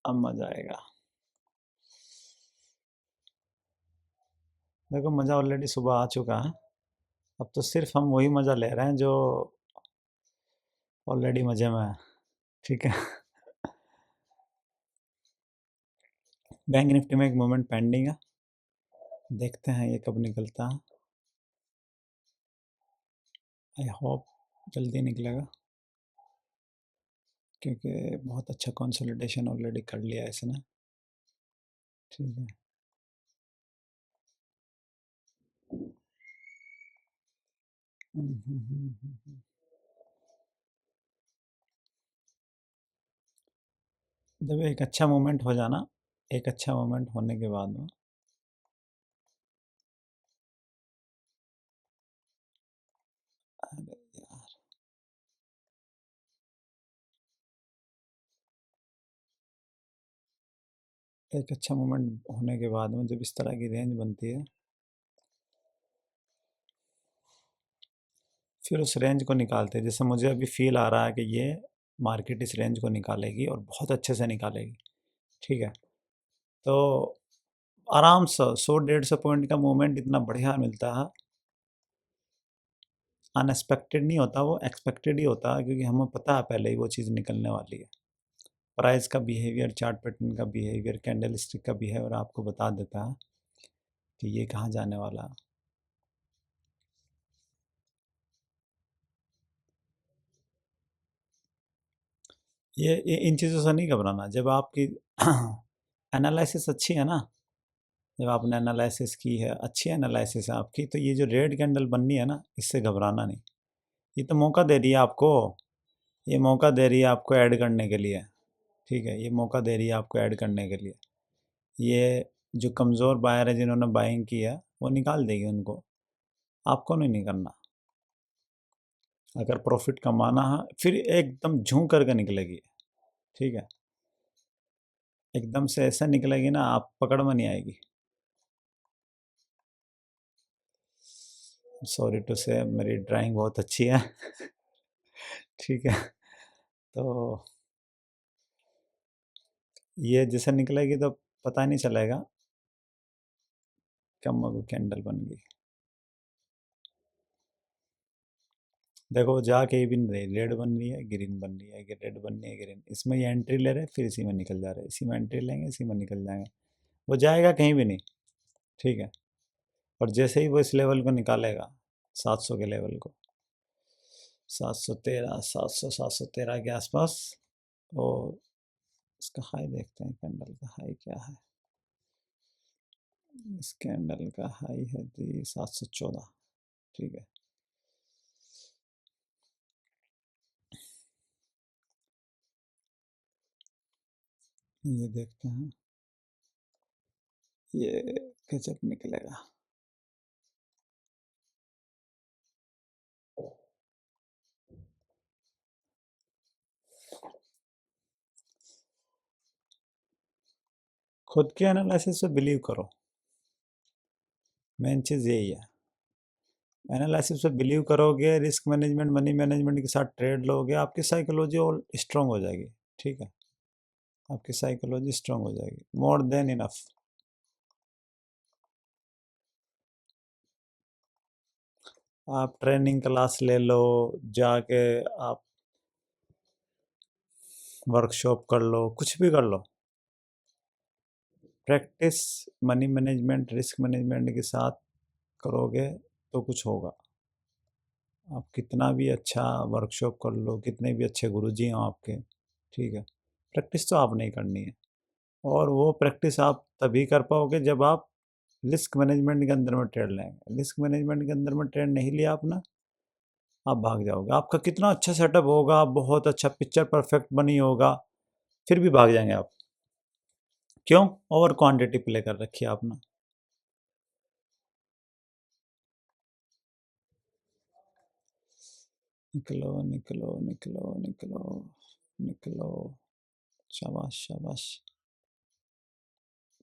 अब मज़ा आएगा। देखो, मज़ा ऑलरेडी सुबह आ चुका है। अब तो सिर्फ हम वही मज़ा ले रहे हैं जो ऑलरेडी मज़े में है, ठीक है। बैंक निफ्टी में एक मूवमेंट पेंडिंग है, देखते हैं ये कब निकलता है। आई होप जल्दी निकलेगा, क्योंकि बहुत अच्छा कंसोलिडेशन ऑलरेडी कर लिया है इसने, ठीक है। जब एक अच्छा मोमेंट हो जाना, एक अच्छा मोमेंट होने के बाद में अरे यार, एक अच्छा मोमेंट होने के बाद में जब इस तरह की रेंज बनती है, फिर उस रेंज को निकालते हैं। जैसे मुझे अभी फील आ रहा है कि ये मार्केट इस रेंज को निकालेगी और बहुत अच्छे से निकालेगी, ठीक है। तो आराम से 100-150 पॉइंट का मूवमेंट इतना बढ़िया मिलता है। अनएक्सपेक्टेड नहीं होता, वो एक्सपेक्टेड ही होता है, क्योंकि हमें पता है पहले ही वो चीज़ निकलने वाली है। प्राइस का बिहेवियर, चार्ट पैटर्न का बिहेवियर, कैंडल स्टिक का बिहेवियर आपको बता देता है कि ये कहाँ जाने वाला है। ये इन चीज़ों से नहीं घबराना। जब आपकी एनालिसिस अच्छी है ना, जब आपने एनालिसिस की है, अच्छी एनालिसिस है आपकी, तो ये जो रेड कैंडल बननी है ना, इससे घबराना नहीं। ये तो मौका दे रही है आपको, ये मौका दे रही है आपको ऐड करने के लिए, ठीक है। ये मौका दे रही है आपको ऐड करने के लिए। ये जो कमज़ोर बायर है जिन्होंने बाइंग की है, वो निकाल देगी उनको, आपको नहीं करना। अगर प्रॉफिट कमाना है फिर एकदम झूम करके निकलेगी, ठीक है, एकदम से ऐसा निकलेगी ना, आप पकड़ में नहीं आएगी। सॉरी टू से मेरी ड्राइंग बहुत अच्छी है। ठीक है, तो ये जैसे निकलेगी तो पता नहीं चलेगा कब वो कैंडल बन गई। देखो जा के भी नहीं रही, रेड बन रही है ग्रीन बन रही है, रेड बन रही है ग्रीन, इसमें ये एंट्री ले रहे हैं फिर इसी में निकल जा रहे हैं, इसी में एंट्री लेंगे इसी में निकल जाएंगे, वो जाएगा कहीं भी नहीं। ठीक है, और जैसे ही वो इस लेवल को निकालेगा 700 के लेवल को, 713 713 के आसपास, और इसका हाई देखते हैं, कैंडल का हाई क्या है। इस कैंडल का हाई है जी 714। ठीक है, ये देखते हैं, ये गजब निकलेगा। खुद के एनालिसिस पे बिलीव करो, मेन चीज़ यही है। एनालिसिस पे बिलीव करोगे, रिस्क मैनेजमेंट मनी मैनेजमेंट के साथ ट्रेड लोगे, आपकी साइकोलॉजी और स्ट्रांग हो जाएगी। ठीक है, आपकी साइकोलॉजी स्ट्रांग हो जाएगी, मोर देन इनफ। आप ट्रेनिंग क्लास ले लो, जाके आप वर्कशॉप कर लो, कुछ भी कर लो, practice money management risk management के साथ करोगे तो कुछ होगा। आप कितना भी अच्छा वर्कशॉप कर लो, कितने भी अच्छे गुरुजी हों आपके, ठीक है, प्रैक्टिस तो आप नहीं करनी है। और वो प्रैक्टिस आप तभी कर पाओगे जब आप रिस्क मैनेजमेंट के अंदर में ट्रेड लेंगे। रिस्क मैनेजमेंट के अंदर में ट्रेड नहीं लिया आपने, आप भाग जाओगे। आपका कितना अच्छा सेटअप होगा, बहुत अच्छा पिक्चर परफेक्ट बनी होगा, फिर भी भाग जाएंगे आप। क्यों? ओवर क्वांटिटी प्ले कर रखी है आपने। निकलो निकलो निकलो निकलो निकलो, शाबाश शाबाश,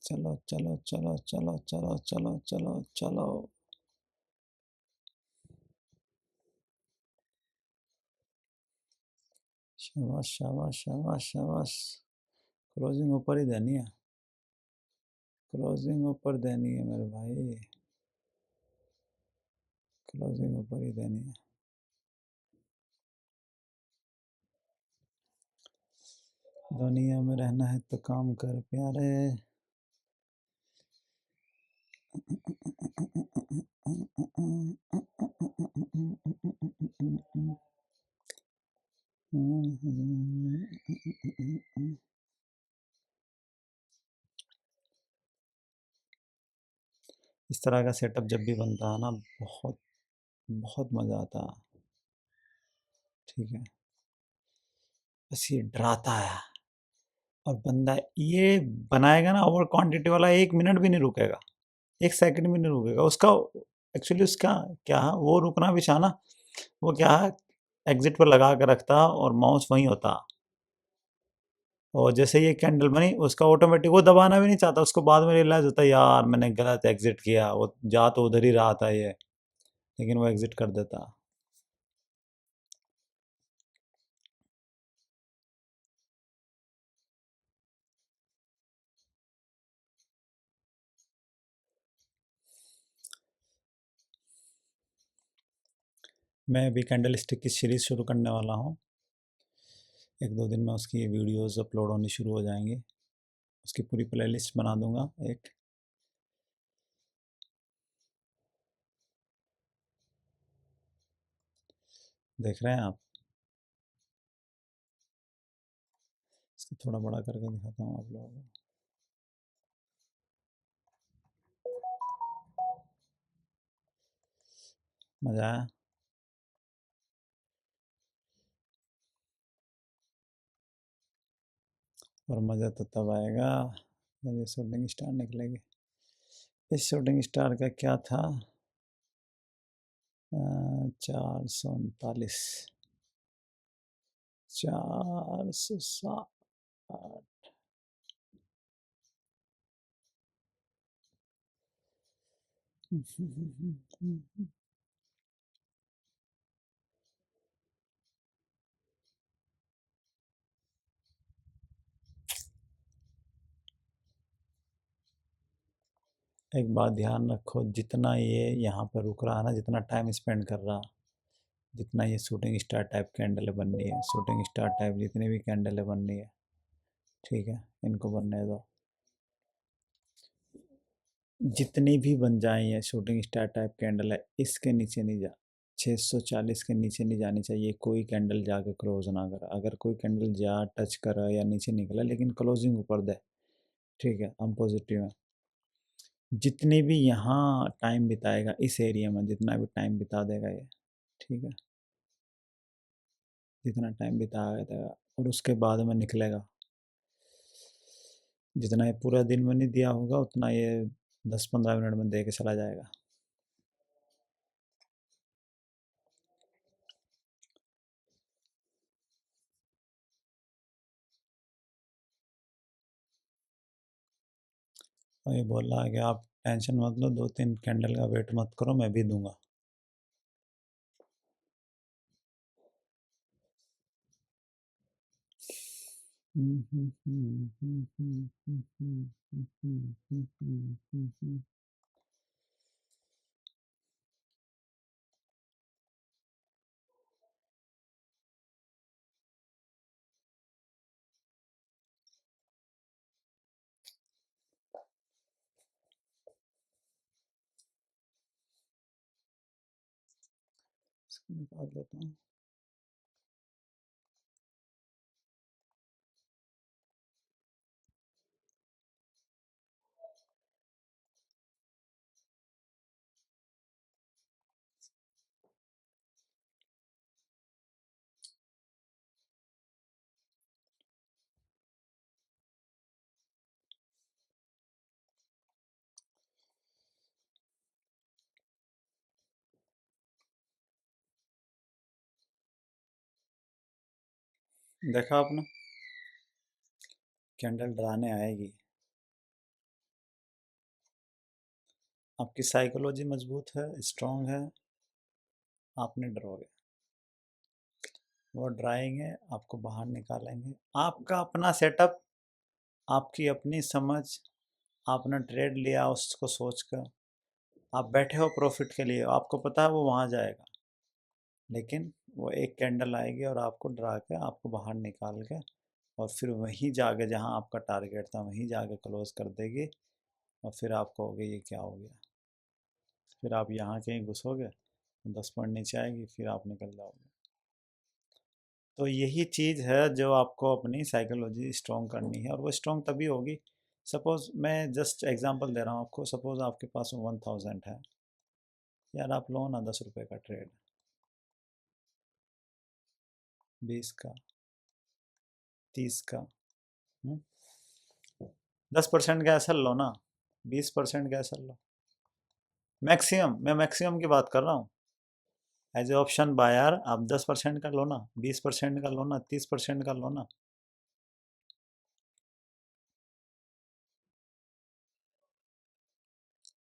चलो चलो चलो चलो चलो चलो चलो चलो। शाबाश शाबाश शाबाश शाबाश, क्लोजिंग ऊपर ही देनी है, क्लोजिंग ऊपर देनी है मेरे भाई, क्लोजिंग ऊपर ही देनी है। दुनिया में रहना है तो काम कर प्यारे। इस तरह का सेटअप जब भी बनता है ना, बहुत बहुत मज़ा आता है। ठीक है, बस ये डराता है, और बंदा ये बनाएगा ना ओवर क्वांटिटी वाला, 1 मिनट भी नहीं रुकेगा, 1 सेकंड भी नहीं रुकेगा उसका। एक्चुअली उसका क्या है, वो रुकना भी चाहना, वो क्या है, एग्जिट पर लगा के रखता और माउस वहीं होता, और जैसे ये कैंडल बनी उसका ऑटोमेटिक वो दबाना भी नहीं चाहता, उसको बाद में रियलाइज होता है यार मैंने गलत एग्जिट किया, वो जा तो उधर ही रहा था ये, लेकिन वो एग्जिट कर देता। मैं अभी कैंडल स्टिक की सीरीज शुरू करने वाला हूँ, 1-2 दिन में उसकी वीडियोस अपलोड होनी शुरू हो जाएंगी, उसकी पूरी प्लेलिस्ट बना दूंगा एक। देख रहे हैं आप, इसको थोड़ा बड़ा करके दिखाता हूँ आप लोगों को। मज़ा आया? और मज़ा तो तब आएगा जब ये शूटिंग स्टार निकलेगी। इस शूटिंग स्टार का क्या था, 439, 460। एक बात ध्यान रखो, जितना ये यहाँ पर रुक रहा है ना, जितना टाइम स्पेंड कर रहा, जितना ये शूटिंग स्टार टाइप कैंडल बननी है, शूटिंग स्टार टाइप जितनी भी कैंडल बननी है, ठीक है, इनको बनने दो। जितनी भी बन जाए ये शूटिंग स्टार टाइप कैंडल है, इसके नीचे नहीं जा, 640 के नीचे नहीं जानी चाहिए। कोई कैंडल जाके क्लोज ना करे, अगर कोई कैंडल जा टच करे या नीचे निकले, लेकिन क्लोजिंग ऊपर दे, ठीक है, हम पॉजिटिव हैं। जितनी भी यहाँ टाइम बिताएगा इस एरिया में, जितना भी टाइम बिता देगा ये, ठीक है, जितना टाइम बिताएगा और उसके बाद में निकलेगा, जितना ये पूरा दिन में नहीं दिया होगा उतना ये 10-15 मिनट में दे के चला जाएगा। और ये बोल रहा है कि आप टेंशन मत लो, 2-3 कैंडल का वेट मत करो, मैं भी दूंगा। इसको निकाल देता हूँ। देखा आपने, कैंडल डराने आएगी। आपकी साइकोलॉजी मजबूत है, स्ट्रांग है, आप नहीं डरोगे। वो डराएंगे, आपको बाहर निकालेंगे। आपका अपना सेटअप, आपकी अपनी समझ, आपने ट्रेड लिया उसको सोच कर, आप बैठे हो प्रॉफिट के लिए, आपको पता है वो वहाँ जाएगा, लेकिन वो एक कैंडल आएगी और आपको डरा के आपको बाहर निकाल के और फिर वहीं जाके जहाँ आपका टारगेट था वहीं जाके क्लोज कर देगी। और फिर आप कहोगे ये क्या हो गया, फिर आप यहाँ कहीं घुसोगे, 10 पॉइंट नीचे आएगी, फिर आप निकल जाओगे। तो यही चीज़ है जो आपको अपनी साइकोलॉजी स्ट्रॉन्ग करनी है, और वो स्ट्रॉन्ग तभी होगी। सपोज़ मैं जस्ट एग्जांपल दे रहा हूँ आपको, सपोज़ आपके पास 1000 है, यार आप लो ना 10 रुपये का ट्रेड, 20 का, 30 का, 10% का एसएल लो ना, 20% का एसएल लो, मैक्सिमम, मैं मैक्सिमम की बात कर रहा हूँ। एज ए ऑप्शन बायर आप 10% का लो ना, 20% का लो ना, 30% का लो ना।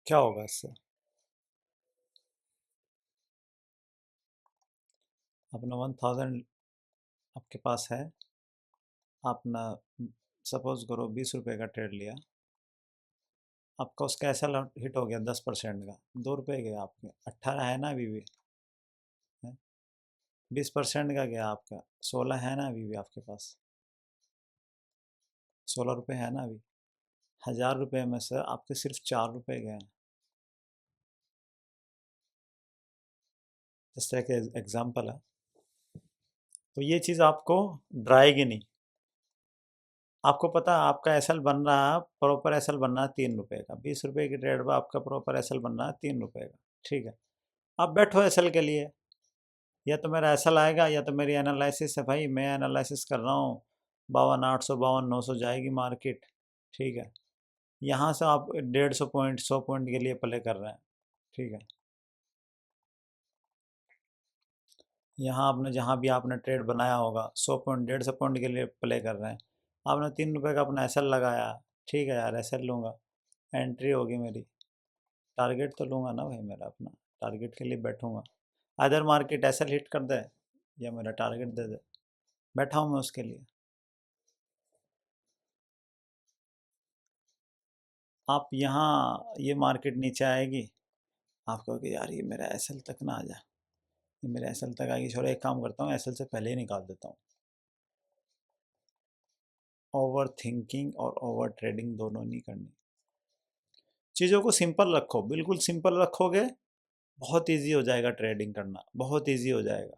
क्या होगा इससे? अपना 1000 आपके पास है, आपने सपोज करो 20 रुपये का ट्रेड लिया, आपका उसका ऐसा हिट हो गया 10% का, 2 रुपये गए आपके, 18 है ना अभी भी है? 20% का गया आपका, 16 है ना अभी भी आपके पास, 16 रुपये है ना अभी। 1000 रुपये में से आपके सिर्फ 4 रुपये गए हैं। इस तरह के एग्जाम्पल है। तो ये चीज़ आपको डराएगी नहीं। आपको पता है आपका एसएल बन रहा है, प्रॉपर एसएल बन रहा है 3 रुपये का, 20 रुपये की ट्रेड पर आपका प्रॉपर एसएल बन रहा है 3 रुपये का, ठीक है। आप बैठो एसएल के लिए, या तो मेरा एसएल आएगा या तो मेरी एनालिसिस है, भाई मैं एनालिसिस कर रहा हूँ 52, 800, 52, 900 जाएगी मार्केट, ठीक है। यहाँ से आप 150 पॉइंट, 100 पॉइंट के लिए प्ले कर रहे हैं, ठीक है। यहाँ आपने जहाँ भी आपने ट्रेड बनाया होगा 100 पॉइंट 150 पॉइंट के लिए प्ले कर रहे हैं, आपने 3 रुपये का अपना एसएल लगाया, ठीक है यार एसएल लूँगा, एंट्री होगी मेरी, टारगेट तो लूँगा ना भाई, मेरा अपना टारगेट के लिए बैठूंगा। अदर मार्केट एसएल हिट कर दे या मेरा टारगेट दे दे, बैठा हूँ मैं उसके लिए। आप यहाँ ये मार्केट नीचे आएगी, आप कहोगे यार ये मेरा एसएल तक ना आ जाए, ये मेरा एसएल तक आएगी, छोड़ो एक काम करता हूँ एसएल से पहले ही निकाल देता हूँ। ओवर थिंकिंग और ओवर ट्रेडिंग दोनों नहीं करनी। चीज़ों को सिंपल रखो, बिल्कुल सिंपल रखोगे, बहुत इजी हो जाएगा ट्रेडिंग करना, बहुत इजी हो जाएगा।